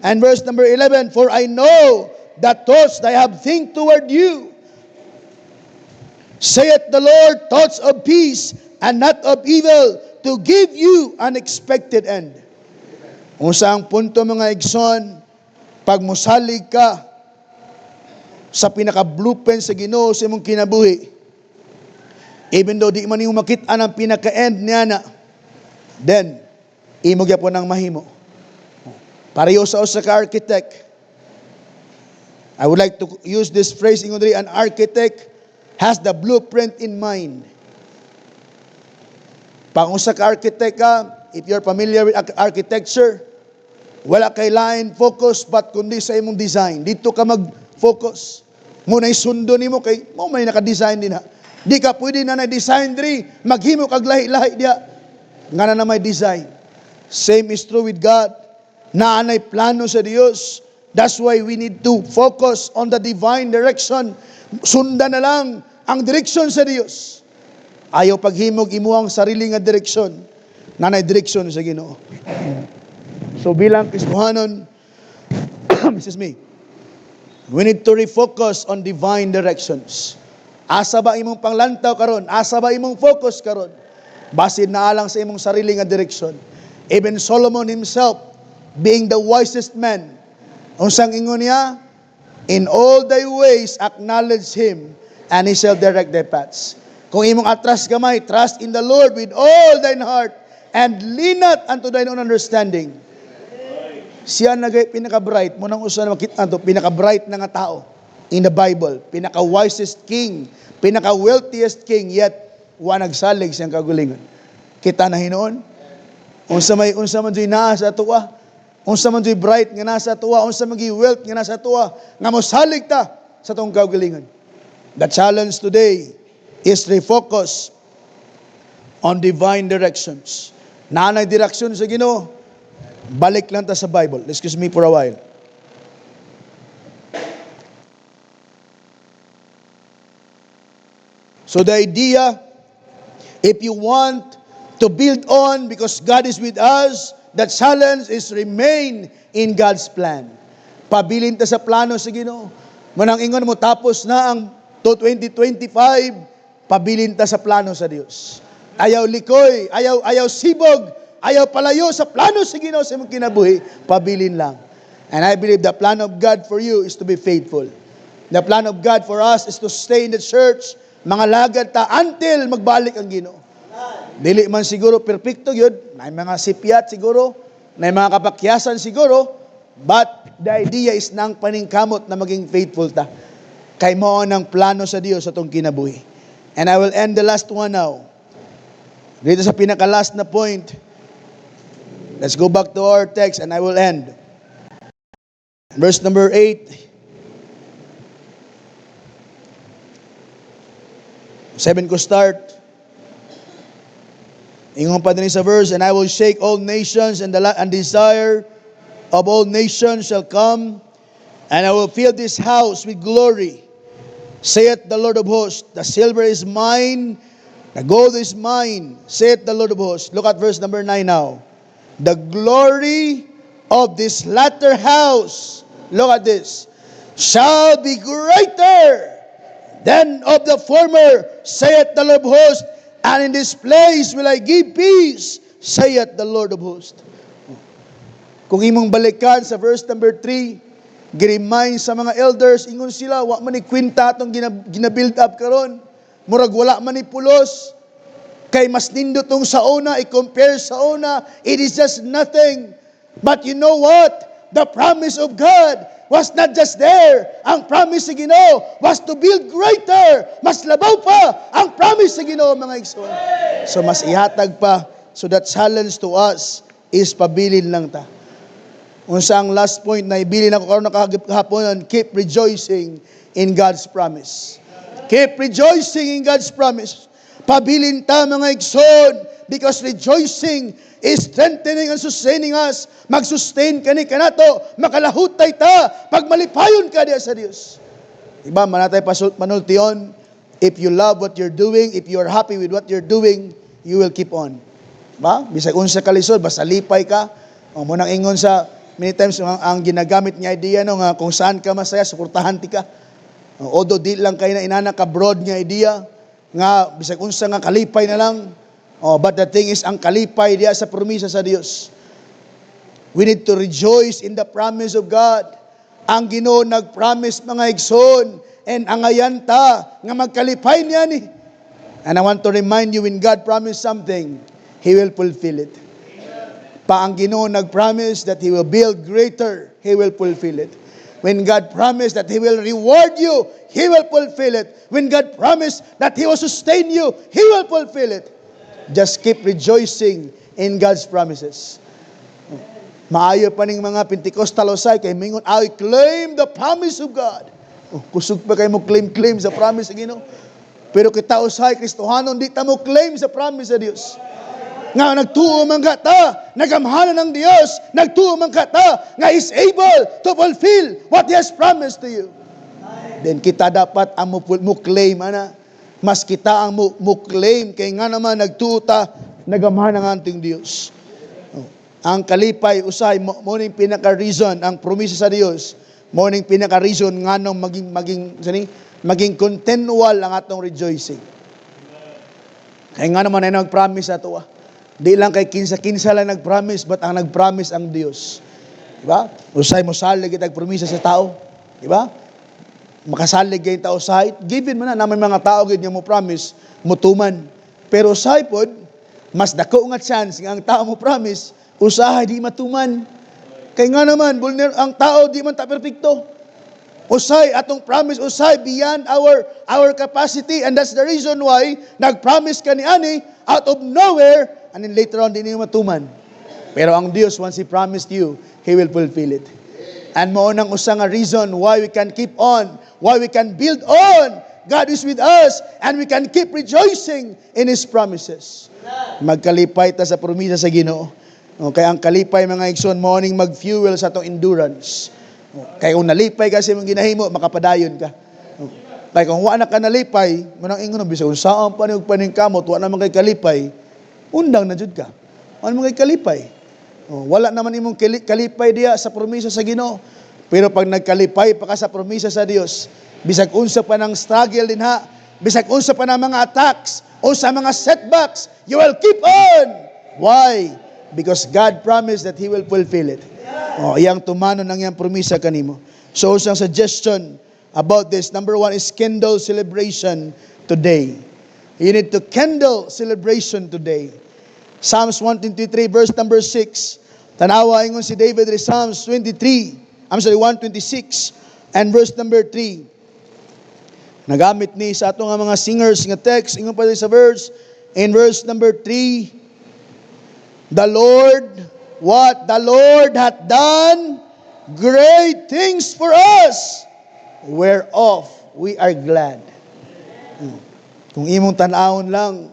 and verse number 11, for I know the thoughts that I have think toward you, saith the Lord, thoughts of peace and not of evil, to give you an expected end. Unsa ang punto mga igsoon, pag musalig ka sa pinaka-blueprint sa Ginoo sa imong kinabuhi, even though di man nimo makita ang pinaka-end niya na, then, imo gyapon ang mahimo. Pareho sa usa ka architect. I would like to use this phrase, an architect has the blueprint in mind. Pag usa ka architect ka, if you're familiar with architecture, wala kay line focus but kundi sa imong design. Dito ka mag-focus. Muna isundo nimo kay mo may naka-design din ha. Di ka pwede na na-design diri, maghimo kag lahi-lahi diha. Nga na may design. Same is true with God. Naanay plano sa Dios. That's why we need to focus on the divine direction. Sundan na lang ang direksyon sa Dios. Ayaw paghimog imuhang sarili nga direksyon. Nanay direksyon sa Ginoo. So bilang Kristohanon, excuse me, we need to refocus on divine directions. Asa ba imong panglantaw karon? Asa ba imong focus karon? Basin na alang sa imong sarili nga direksyon. Even Solomon himself, being the wisest man, unsang ingon niya, in all thy ways acknowledge Him, and He shall direct thy paths. Kung imong atras gamay, trust in the Lord with all thine heart, and lean not unto thine own understanding. Siya nagay pinaka-bright, mo nang usa na makita to, pinaka-bright na nga tao in the Bible, pinaka-wisest king, pinaka-wealthiest king, yet wa nagsalig siyang kagulingon. Kita na hinoon. Unsa man joy naa sa tuwa, unsa man joy bright nga nasa tuwa, unsa man joy wealth nga nasa tuwa, nga mosalig ta sa tong kagulingon. The challenge today is refocus on divine directions. Naanay direksyon sa Ginoo, balik lang ta sa Bible. Excuse me for a while. So the idea, if you want to build on because God is with us, the challenge is remain in God's plan. Pabilin ta sa plano sa Ginoo. Manang ingon mo tapos na ang 2025, pabilin ta sa plano sa Dios. Ayaw likoy, ayaw sibog, ayaw palayo sa plano sa Ginoo sa imong kinabuhi, pabilin lang. And I believe the plan of God for you is to be faithful. The plan of God for us is to stay in the church, mga lagad ta until magbalik ang Ginoo. Dili man siguro perfecto yun, may mga sipiat siguro, may mga kapakyasan siguro, but the idea is nang paningkamot na maging faithful ta. Kay mo ang plano sa Dios sa tong kinabuhi. And I will end the last one now. Dito sa pinaka-last na point, let's go back to our text and I will end. Verse number 8. 7 ko start. Ingon pa din sa verse, and I will shake all nations, and desire of all nations shall come, and I will fill this house with glory, saith the Lord of hosts. The silver is mine, the gold is mine, saith the Lord of hosts. Look at verse number 9 now. The glory of this latter house, look at this, shall be greater than of the former, saith the Lord of hosts, and in this place will I give peace, saith the Lord of hosts. Kung imong balikan sa verse number 3, gi-remind sa mga elders, ingon sila, wa man ni kwenta atong gina-build up karon. Murag wala man ni pulos. Kay mas nindot tong sa una, i-compare sa una, it is just nothing. But you know what? The promise of God was not just there. Ang promise sa Ginoo was to build greater. Mas labaw pa ang promise sa Ginoo, mga igsoon. So mas ihatag pa. So that challenge to us is pabilin lang ta. Unsa ang last point na ibilin ako karon nakahapon, keep rejoicing in God's promise. Keep rejoicing in God's promise. Pabilin ta, mga igsoon, because rejoicing is strengthening and sustaining us. Mag-sustain ka ni kanato, makalahutay ta, pag malipayon ka diya sa Dios. Diba, manatay manultion, if you love what you're doing, if you're happy with what you're doing, you will keep on. Diba? Bisag unsa ka lisod, basta lipay ka. O, munang ingon sa, many times, ang ginagamit niya idea, no, nga, kung saan ka masaya, suportahan ti ka. Odo di lang kayo na inana ka broad nga idea, nga, bisag unsa nga kalipay na lang. But the thing is, ang kalipay diya sa promisa sa Dios. We need to rejoice in the promise of God. Ang Ginoo nag-promise, mga igsoon, and angayan ta nga magkalipay niya ni. And I want to remind you, when God promised something, He will fulfill it. Pa ang Ginoo nag-promise that He will build greater, He will fulfill it. When God promised that He will reward you, He will fulfill it. When God promised that He will sustain you, He will fulfill it. Just keep rejoicing in God's promises. Maayo pa ning mga Pentecostal usay kay mingon, I claim the promise of God. Kusog pa kay mo claim sa promise sa Ginoo. Pero kita usay Kristohanon, di ta mo claim sa promise sa Dios. Nga nagtuo man ka ta, nagamhanan ng Dios, nagtuo man ka ta, nga is able to fulfill what He has promised to you. Then kita dapat ang mo claim, ana. Mas kita ang mo claim, kay nga naman nagtuo ta, nagamhanan ng ating Dios. Ang kalipay, usay, morning pinaka-reason, ang promisa sa Dios, morning pinaka-reason nga nung maging continual ang atong rejoicing. Kaya nga naman ay nag-promise ato. Di lang kay kinsa-kinsa lang nag-promise, but ang nag-promise ang Dios. Diba? Usay mo salig itag promisa sa tao. Diba? Makasalig kayo tao usay. Given mo na naman mga tao gid mo promise, mutuman. Pero usay pod, mas dako nga chance nga ang tao mo promise, usahay di matuman. Kay nga naman, ang tao di man ta perfecto. Usay atong promise, usay beyond our capacity, and that's the reason why nag-promise ka ni ani out of nowhere, and then later on di niyo matuman. Pero ang Dios, once He promised you, He will fulfill it. And mo nang usa nga reason why we can keep on, why we can build on. God is with us, and we can keep rejoicing in His promises. Magkalipay ta sa promisa sa Ginoo. Kaya ang kalipay, mga igsoon, morning mag-fuel sa atong endurance. Kaya kung nalipay kasi mong ginahimo, makapadayon ka. Kaya kung wala ka nalipay, manang ingon, bisag kung saan pa niyog paning kamot, wala naman kay kalipay, undang na jud ka. Wala naman kay kalipay. Wala naman imong kalipay diya sa promisa sa Ginoo. Pero pag nagkalipay pa ka sa promisa sa Dios, bisag unsa pa ng struggle din ha, bisag unsa pa ng mga attacks, o sa mga setbacks, you will keep on. Why? Because God promised that He will fulfill it. Iyang tumano ng iyang promisa kanimo. So, isang suggestion about this, number 1 is kindle celebration today. You need to kindle celebration today. Psalms 123 verse number 6. Tanawa ingon si David in Psalms 126 and verse number 3. Nagamit ni sa atong mga singers nga text, ingon pa sa verse, in verse number 3, the Lord, what? The Lord hath done great things for us, whereof we are glad. Kung imong tan-awon lang,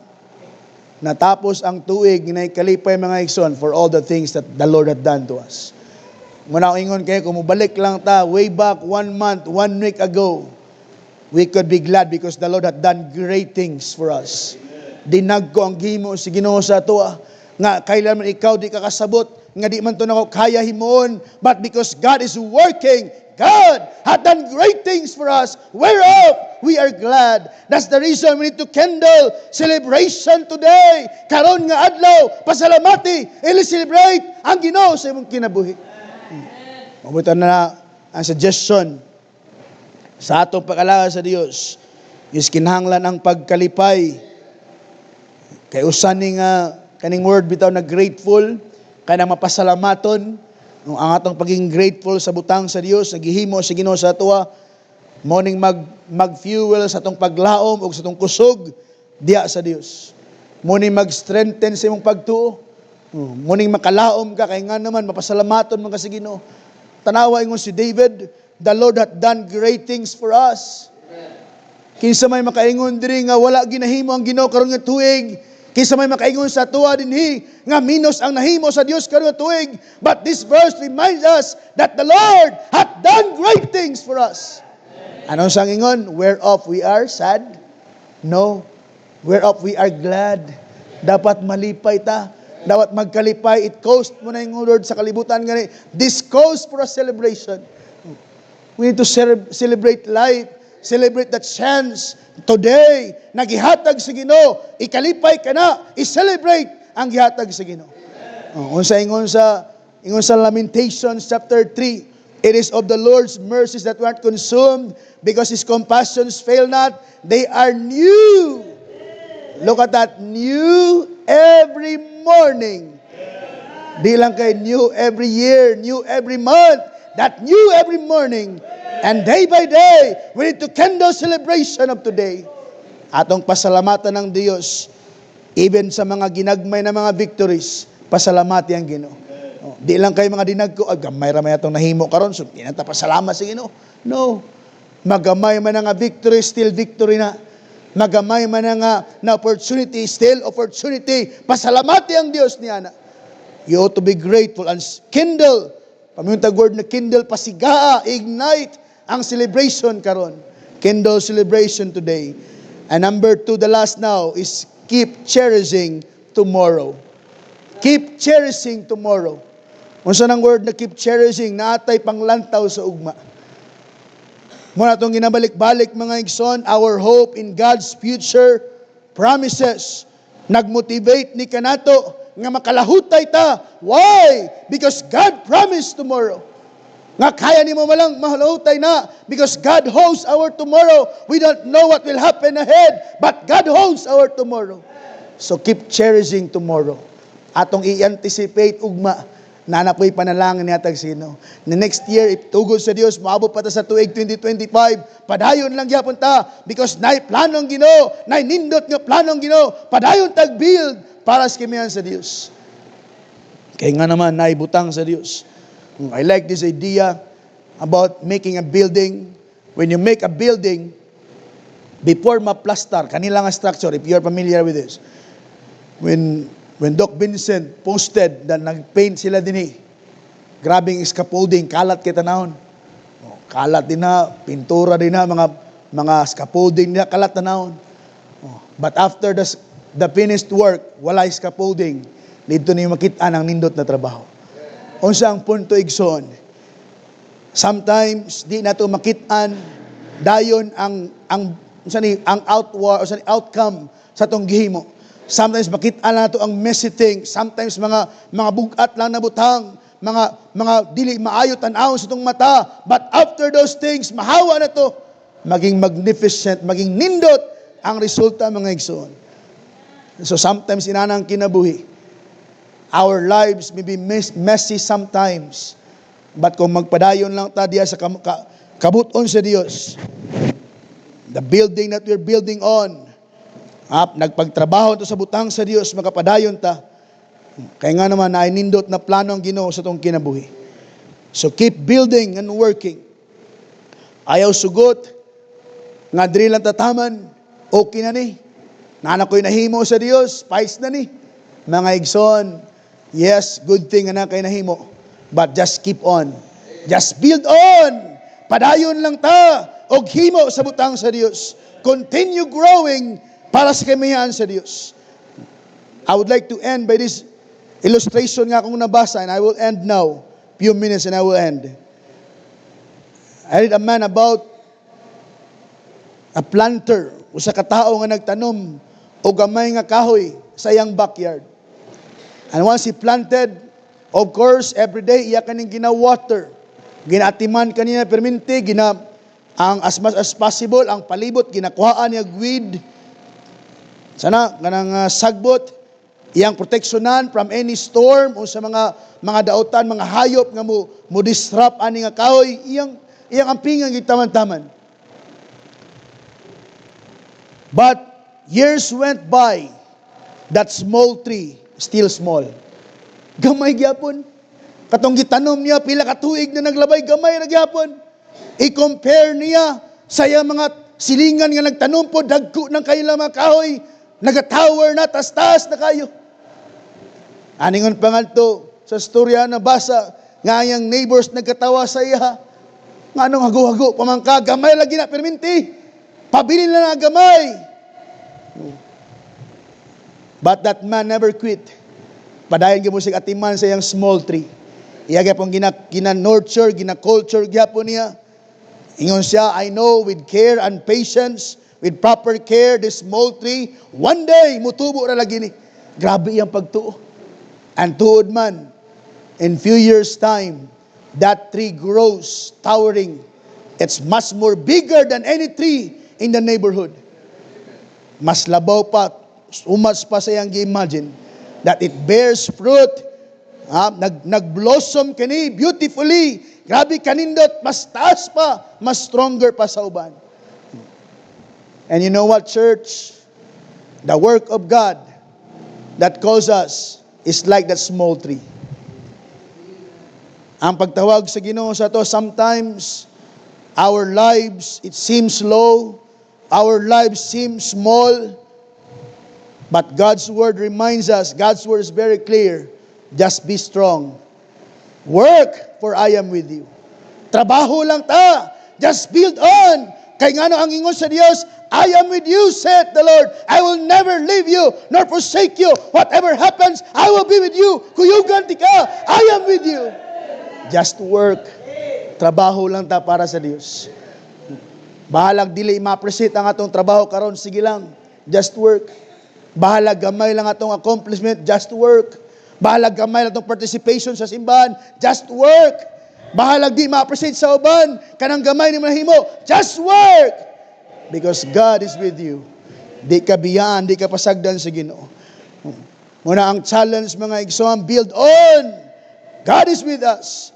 natapos ang tuig na ikalipay mga igsoon for all the things that the Lord had done to us. Muna ko ingon kayo, kung mabalik lang ta way back 1 month, 1 week ago, we could be glad because the Lord had done great things for us. Dinag ko ang gihimo si Ginoo sa ato, nga kailan man ikaw di ka kasabot, nga di man to nako kaya himoon, but because God is working, God had done great things for us, whereof we are glad. That's the reason we need to kindle celebration today. Karon nga adlaw, pasalamati, ili-celebrate ang Ginoo sa imong kinabuhi. Mabuti na ang suggestion sa atong pag-alala sa Dios is kinahanglan ang pagkalipay. Kay usan ni nga kaning word bitaw na grateful, kaya mapasalamaton ang atong pagiging grateful sa butang sa Dios, nagihimo sa Ginoo sa atoa, morning mag-fuel sa atong paglaom o sa atong kusog diya sa Dios. Morning mag-strengthen sa imong pagtuo. Morning makalaom ka kay nga naman mapasalamaton man ka sa Ginoo. Tanawa ingon si David, the Lord hath done great things for us. Kinsa may makaingon diri nga wala ginahimo ang Ginoo karon nga tuig. Kinsa may makaingon sa tuwa dinhi nga minos ang nahimo sa Dios karon nga tuig. But this verse reminds us that the Lord hath done great things for us. Anong sang ingon? Whereof we are sad? No. Whereof we are glad. Dapat malipay ta. Dapat magkalipay. It caused mo na yung Lord sa kalibutan gani. This calls for a celebration. We need to celebrate life. Celebrate the chance. Today, nagihatag sa Ginoo. Ikalipay ka na. I-celebrate ang gihatag sa Ginoo. Ingon sa Lamentations chapter 3, it is of the Lord's mercies that we aren't consumed because His compassions fail not. They are new. Look at that. New every morning. Di lang kay new every year, new every month. That new every morning. And day by day, we need to kindle celebration of today. Atong pasalamatan ng Diyos, even sa mga ginagmay na mga victories, pasalamati ang Ginoo. Di lang kay mga dinag ko, gamay ramay atong nahimo karon, so kinanta pasalamat sa Ginoo. No. Magamay man nga victory, still victory na. Magamay man nga na opportunity, still opportunity. Pasalamati ang Dios niya na. You ought to be grateful and kindle. Pamintag word na kindle, pasigaa, ignite ang celebration karon. Kindle celebration today. And number 2, the last now, is keep cherishing tomorrow. Keep cherishing tomorrow. Unsa nang word na keep cherishing, naatay panglantaw sa ugma. Muna itong ginabalik-balik mga igsoon, our hope in God's future promises. Nagmotivate ni kanato nga makalahutay ta. Why? Because God promised tomorrow. Nga kaya ni mo malang mahalutay na because God holds our tomorrow. We don't know what will happen ahead, but God holds our tomorrow. So keep cherishing tomorrow. Atong i-anticipate ugma na napoy panalangin ni atag sino. The next year, if tugod sa Dios, maabot pa ta sa tuig 2025, padayon lang gyapon ta because naay planong Ginoo, naay nindot nga planong Ginoo, padayon tag build para sa kimiyan sa Dios. Kaya nga naman naay butang sa Dios. I like this idea about making a building. When you make a building, before ma-plaster, kanila nga structure, if you're familiar with this, when Doc Vincent posted na nag-paint sila din grabing scaffolding, kalat kita naon. Kalat din na, pintura din na, mga scaffolding na kalat na naon. But after the finished work, wala scaffolding. Dito niyo makita ang nindot na trabaho. Unsa ang punto igsoon? Sometimes di nato makitaan dayon ang outcome sa tong gihimo. Sometimes makita nato ang messy things, sometimes mga bugat lang na butang, mga dili maayo tan-aw sa tong mata, but after those things mahawa na to, maging magnificent, maging nindot ang resulta mga igsoon. So sometimes inanang kinabuhi. Our lives may be messy sometimes. But kung magpadayon lang ta diya sa kabuton sa Dios, the building that we're building on, nagpagtrabaho to sa butang sa Dios, makapadayon ta. Kaya nga naman, nainindot na plano ang Ginoo sa tong kinabuhi. So keep building and working. Ayaw sugot, nga diri lang tataman, okay na ni. Nana ko'y nahimo sa Dios, pais na ni. Mga igsoon, yes, good thing na kay nahimo. But just keep on. Just build on. Padayon lang ta. Og himo sa butang sa Dios. Continue growing para sa kamiyahan sa Dios. I would like to end by this illustration nga akong nabasa, and I will end now. Few minutes and I will end. I read a man about a planter, usa ka tawo nga nagtanom o gamay nga kahoy sa iyang backyard. And once he planted, of course, every day iya kaning gina-water. Ginatiman kanina perminti, ang as much as possible, ang palibot, ginakuhaan niya weed. Sana, ganang sagbot, iyang proteksyonan from any storm o sa mga dautan, mga hayop nga mo disrupt ani nga kahoy, iyang ampingan gitaman-taman. But years went by, that small tree, still small. Gamay gyapon. Katong gitanom niya, pila ka tuig na naglabay, gamay na gyapon. I-compare niya sa iyang mga silingan nga nagtanom po, dagko ng kailang mga kahoy, nagatower na, tas-tas na kayo. Aningon pangalto, sa storya na basa, nga yung neighbors nagkatawa sa iya, nga anong hago-hago, pamangka, gamay lagi na, perminti, pabili na gamay. But that man never quit. Padayon gimusig atiman sa iyang small tree. Iya gyapon gina-nurture, gina-culture gyapon niya. Ingon siya, I know with care and patience, with proper care, this small tree, one day, mutubo na lagi ni. Grabe iyang pagtuo. And tuod man, in few years' time, that tree grows, towering. It's much more bigger than any tree in the neighborhood. Mas labaw pa, umas pa sa iyang gi-imagine, that it bears fruit. Nag-blossom kani beautifully. Grabe kanindot, mas taas pa, mas stronger pa sa uban. And you know what, church? The work of God that calls us is like that small tree. Ang pagtawag sa Ginoo sa to, sometimes our lives, it seems low, our lives seem small, but God's word reminds us, God's word is very clear, just be strong. Work, for I am with you. Trabaho lang ta. Just build on. Kay ngano ang ingon sa Dios, I am with you, saith the Lord. I will never leave you, nor forsake you. Whatever happens, I will be with you. Kuyugan ti ka, I am with you. Just work. Trabaho lang ta para sa Dios. Bahalag dili ma-appreciate ang atong trabaho karon, sige lang. Just work. Bahalag gamay lang atong accomplishment, just work. Bahalag gamay lang atong participation sa simbahan, just work. Bahalag di ma-appreciate sa uban, kanang gamay ni mahimo, just work. Because God is with you. Di ka biyaan, di ka pasagdan sa Ginoo. Muna ang challenge mga igsoon, build on. God is with us.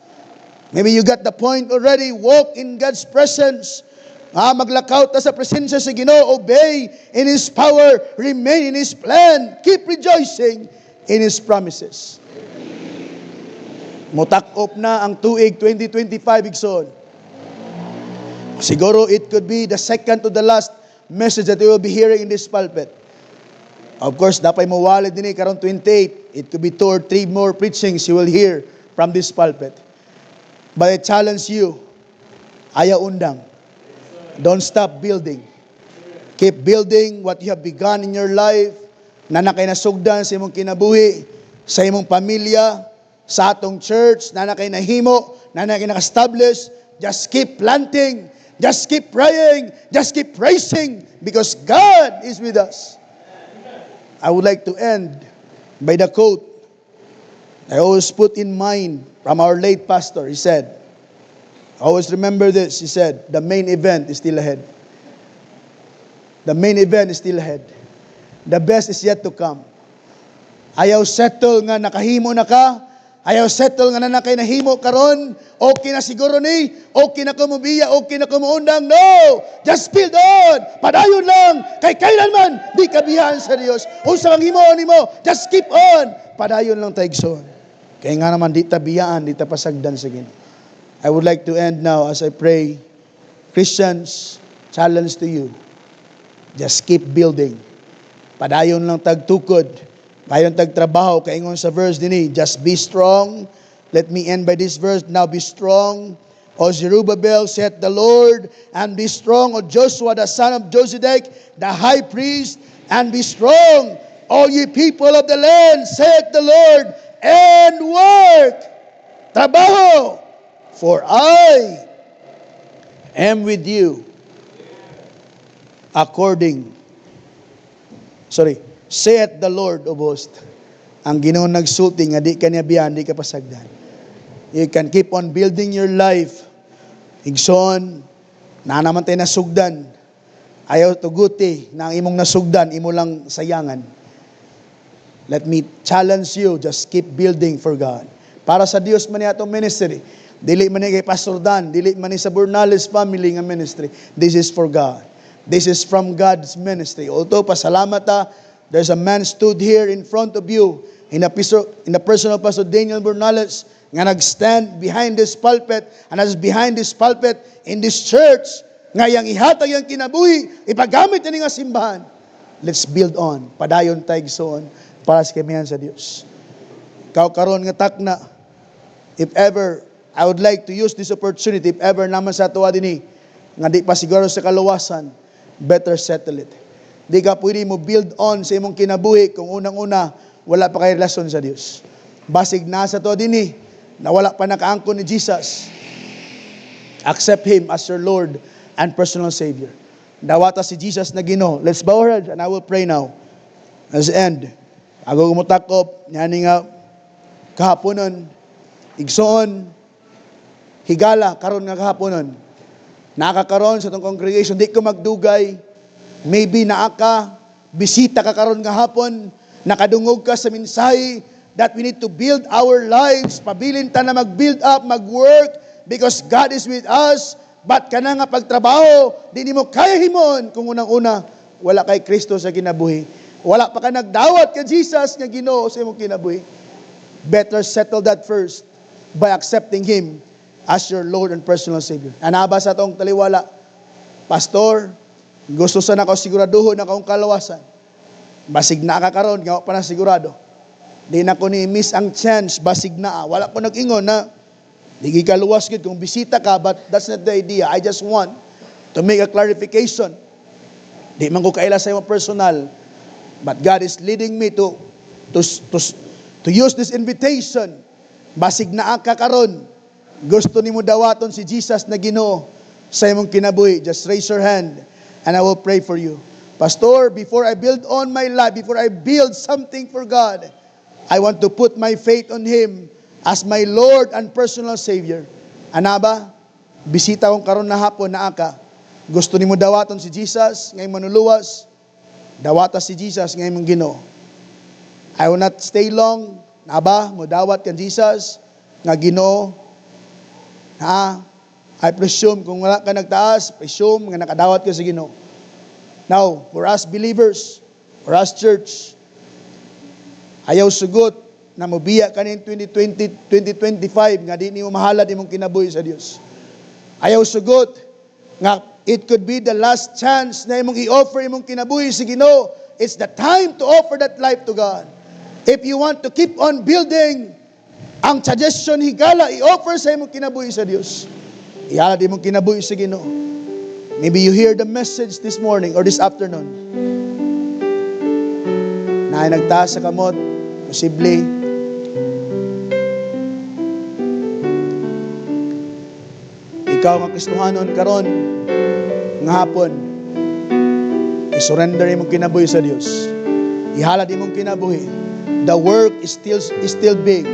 Maybe you got the point already, walk in God's presence. Maglakaw ta sa presensya sa Ginoo, obey in His power, remain in His plan, keep rejoicing in His promises. Mutak-op na ang tuig 2025, igsoon. Siguro it could be the second to the last message that you will be hearing in this pulpit. Of course, dapat mo walid din karon 28. It could be 2 or 3 more preachings you will hear from this pulpit. But I challenge you, ayaw undang. Don't stop building. Keep building what you have begun in your life, na nakay nasugdan sa imong kinabuhi, sa imong pamilya, sa atong church, na nakay nahimo, na nakay naka-establish. Just keep planting, just keep praying, just keep praising, because God is with us. I would like to end by the quote I always put in mind from our late pastor. He said, always remember this, he said, the main event is still ahead. The main event is still ahead. The best is yet to come. Ayaw settle nga nakahimo na ka. Ayaw settle nga na kay nahimo karon. Okay na siguro ni. Okay na ko mubiya. Okay na ko muundang. No! Just build on. Padayon lang. Kay kailanman di kabihan sa Dios. Unsa ang himuon nimo? Just keep on. Padayon lang taigsoon. Kay nga naman di ta biyaan, di ta pasagdan sa Ginoo. I would like to end now as I pray. Christians, challenge to you. Just keep building. Padayon lang tagtukod, padayon tagtrabaho, kaingon sa verse din just be strong. Let me end by this verse. Now be strong, O Zerubbabel, saith the Lord, and be strong, O Joshua, the son of Josedek, the high priest, and be strong, O ye people of the land, saith the Lord, and work, trabaho, for I am with you, saith the Lord of hosts. Ang Ginoo nagsulti nga di ka niya biyan, di ka pasagdan. You can keep on building your life. Igsoon, na naman tayo nasugdan. Ayaw tuguti na ang imong nasugdan, imo lang sayangan. Let me challenge you, just keep building for God. Para sa Dios man niya itong ministry. Dili man ni kay Pastor Dan, dili man ni sa Burnales family nga ministry. This is for God. This is from God's ministry. Although pasalamat there's a man stood here in front of you in the person of Pastor Daniel Burnales nga nagstand behind this pulpit, and as behind this pulpit in this church nga yang ihatag yang kinabuhi ipagamit ni nga simbahan. Let's build on. Padayon taigsoon para sa kamihan sa Dios. Ikaw karon nga takna, if ever I would like to use this opportunity, if ever naman sa tuwa dinhi nga di pa siguro sa kaluwasan, better settle it. Di ka pwede mo build on sa imong kinabuhi kung unang-una wala pa kay relasyon sa Dios. Basig na sa tuwa dinhi na wala pa nakaangkon ni Jesus, accept Him as your Lord and personal Savior. Dawata si Jesus na Ginoo. Let's bow our heads and I will pray now. As the end, ako gumutakop, yani nga kahaponon, igsoon, higala, karon nga kahaponon, nakakaroon sa itong congregation, di ko magdugay, maybe naaka, bisita ka karon nga hapon, nakadungog ka sa mensahe, that we need to build our lives, pabilin ta na mag-build up, mag-work, because God is with us, but ka na nga pagtrabaho, di mo kaya himon, kung unang-una, wala kay Kristo sa kinabuhi. Wala pa ka nagdawat kay Jesus nga Ginoo sa imong kinabuhi. Better settle that first by accepting Him as your Lord and personal Savior. Anaba sa tong taliwala, Pastor, gusto sana ako siguraduhon na akong kalawasan. Basig na ka karon, gawa pa na sigurado. Di na ko ni miss ang chance, basig na. Wala ko nag-ingon na, di ka luwas gid kung bisita ka, but that's not the idea. I just want to make a clarification. Di man ko kaila sa imong personal, but God is leading me to use this invitation. Basig na ka karon, gusto nimo dawaton si Jesus na Ginoo sa imong kinabuhi. Just raise your hand and I will pray for you. Pastor, before I build on my life, before I build something for God, I want to put my faith on Him as my Lord and personal Savior. Anaba, bisita kong karon na hapon na aka. Gusto nimo dawaton si Jesus ngay manuluwas. Dawata si Jesus ngay mong Ginoo. I will not stay long. Naba, mo dawat kan Jesus nga Ginoo. I presume kung wala ka nagtaas, presume nga nakadawat ka sa Ginoo. Now, for us believers, for us church, ayaw sugot na mobiya ka nin 2020, 2025 nga di niyo mahalad imong kinabuhi sa Dios. Ayaw sugot nga it could be the last chance na imong i-offer imong kinabuhi sa Ginoo. It's the time to offer that life to God. If you want to keep on building, ang suggestion higala i-offer sa imong kinabuhi sa Dios. Ihalad imong kinabuhi sa Ginoo. Maybe you hear the message this morning or this afternoon. Na nagtaas sa kamot, posible. Ikaw nga Kristohanon karon nga hapon, i-surrender imong kinabuhi sa Dios. Ihalad imong kinabuhi. The work is still big.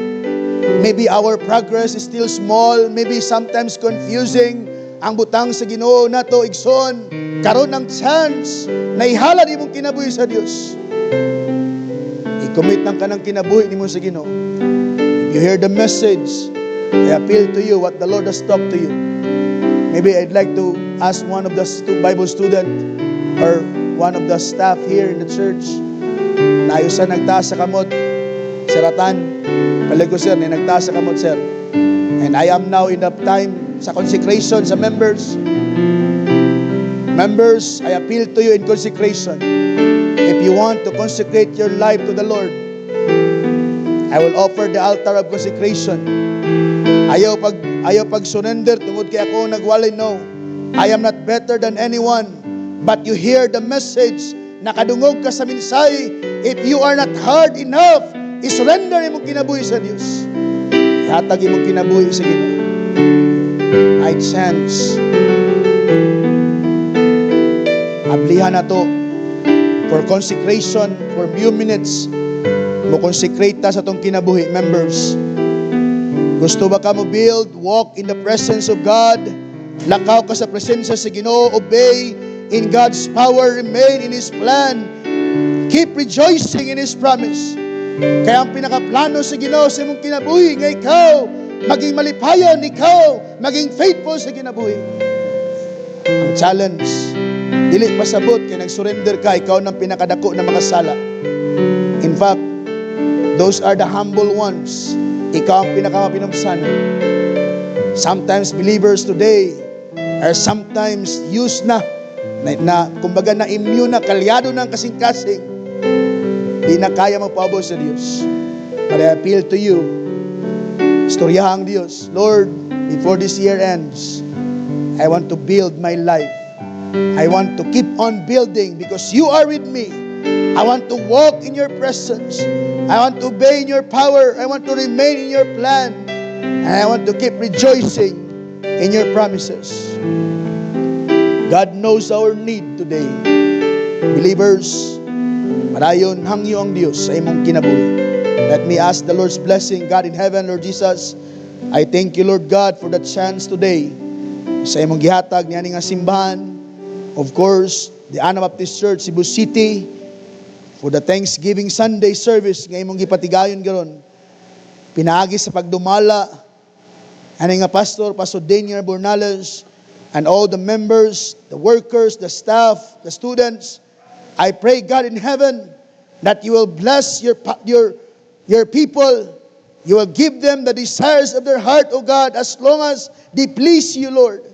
Maybe our progress is still small, maybe sometimes confusing. Ang butang sa Ginoo nato igsoon karon ang chance na ihalad imong kinabuhi sa Dios. I-commit ng kanang kinabuhi nimo sa Ginoo. If you hear the message, I appeal to you what the Lord has talked to you. Maybe I'd like to ask one of the Bible student or one of the staff here in the church na ayusan nagtaas sa kamot, Siratan, paligo sir, na nagtaas sa kamot sir. And I am now in the time sa consecration sa members. Members, I appeal to you in consecration. If If you want to consecrate your life to the Lord, I will offer the altar of consecration. Ayaw pag surrender tungod kay ako nagwalay. No, I am not better than anyone, but you hear the message, nakadungog ka sa mensahe. If you are not hard enough, isurrender imong kinabuhi sa Dios. Hatag imong kinabuhi sa Ginoo. I chance ablihan na to for consecration for few minutes. Mo consecrate ta sa tong kinabuhi, members. Gusto ba ka mo build, walk in the presence of God, lakaw ka sa presensya sa Ginoo, obey in God's power, remain in His plan, keep rejoicing in His promise. Kaya ang pinakaplano sa Ginoo sa imong kinabuhi nga ikaw maging malipayon, ikaw maging faithful sa kinabuhi. Ang challenge, dili pasabot kay nag-surrender ka, ikaw nang pinakadako na makasala. In fact, those are the humble ones. Ikaw ang pinakamapinumsan. Sometimes believers today are sometimes used na kumbaga na immune na, kalyado ng kasing-kasing. Di na kaya magpaabot sa Diyos. But I appeal to you, istoryahan ang Diyos. Lord, before this year ends, I want to build my life. I want to keep on building because you are with me. I want to walk in your presence. I want to obey in your power. I want to remain in your plan. And I want to keep rejoicing in your promises. God knows our need today. Believers, madayon hangyo ang Diyos sa imong kinabuhi. Let me ask the Lord's blessing. God in heaven, Lord Jesus, I thank you, Lord God, for the chance today sa imong gihatag ni ani nga simbahan. Of course, the Anabaptist Church, Cebu City, for the Thanksgiving Sunday service nga imong gipatigayon garon. Pinaagi sa pagdumala ani nga Pastor Daniel Bornales, and all the members, the workers, the staff, the students. I pray, God in heaven, that you will bless your people. You will give them the desires of their heart, O God, as long as they please you, Lord.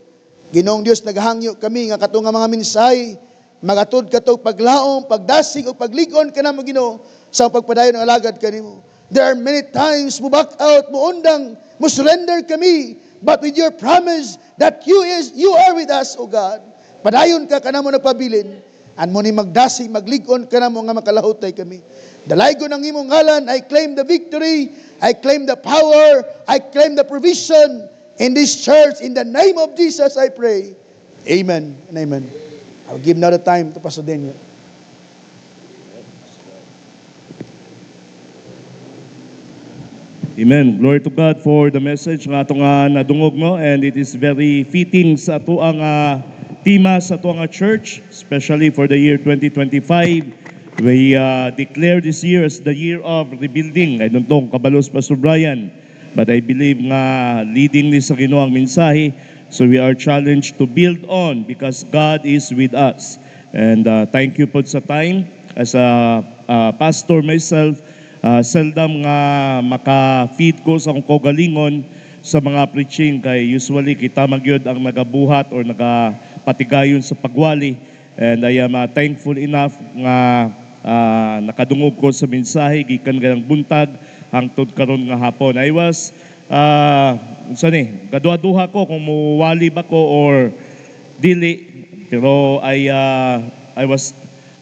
Ginoong Diyos, naghangyo kami nga katong nga mga mensahe, magatod katong paglaom, pagdasig o pagligon ka na mo, Ginoo, sa pagpadayon ng alagad kanimo. There are many times mo back out, mo undang, mo surrender kami, but with your promise that you are with us, O God. Padayon ka na mo nagpabilin, and mo ni magdasig, magligon ka na mo nga makalahutay kami. Dalaygon ang imong ngalan, I claim the victory, I claim the power, I claim the provision in this church. In the name of Jesus, I pray. Amen and amen. I'll give now the time to Pastor Daniel. Amen. Glory to God for the message nga ato nga nadungog mo, and it is very fitting sa ato ang tema sa ato nga church, especially for the year 2025. We declare this year as the year of rebuilding. I don't know kung kabalos Pastor Brian, but I believe nga leading ni sa Ginoo ang mensahe. So we are challenged to build on because God is with us. And thank you po sa time. As a pastor myself, seldom nga maka-feed ko sa akong kaugalingon sa mga preaching kay usually kita magyod ang nagabuhat or nagapatigayon sa pagwali. And I am thankful enough nga nakadungog ko sa mensahe gikan ganang buntag hangtod karon nga hapon. I was gaduha-duha ko kung muwali ba ko or dili, pero I was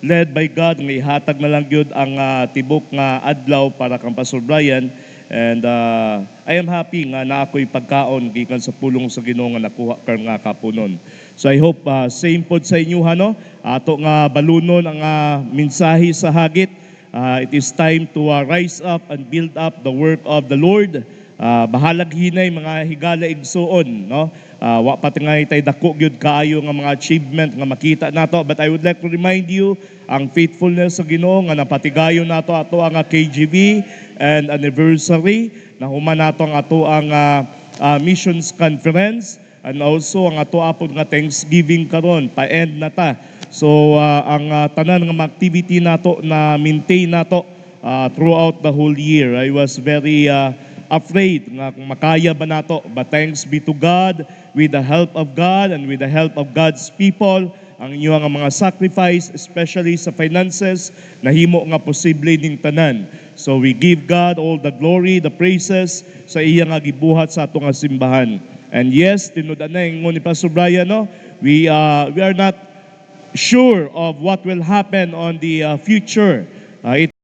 led by God nga ihatag na lang gyud ang tibok nga adlaw para kang Pastor Brian, and I am happy nga na ako'y pagkaon gikan sa pulong sa Ginoo nga nakuha karon nga kapunon. So I hope same pod sa inyo no, ato nga balunon ang mensahe sa hagit. It is time to rise up and build up the work of the Lord. Bahalag hinay mga higala igsuon, no? Wa pa ngay tay dako gyud kaayo nga mga achievement nga makita nato, but I would like to remind you ang faithfulness sa Ginoo nga napatigayon nato ato ang KGB and anniversary na human nato ang ato ang missions conference, and also ang ato apod nga Thanksgiving karon pa-end na ta. So ang tanan nga activity nato na maintain nato throughout the whole year. I was very afraid nga kung makaya ba nato, but thanks be to God, with the help of God and with the help of God's people, ang inyong mga sacrifice, especially sa finances, nahimo nga posible ning tanan. So we give God all the glory, the praises sa iya nga gibuhat sa atong nga simbahan. And yes, tinud-an na ingon ni Pastor Brian, no? We are not sure of what will happen on the future.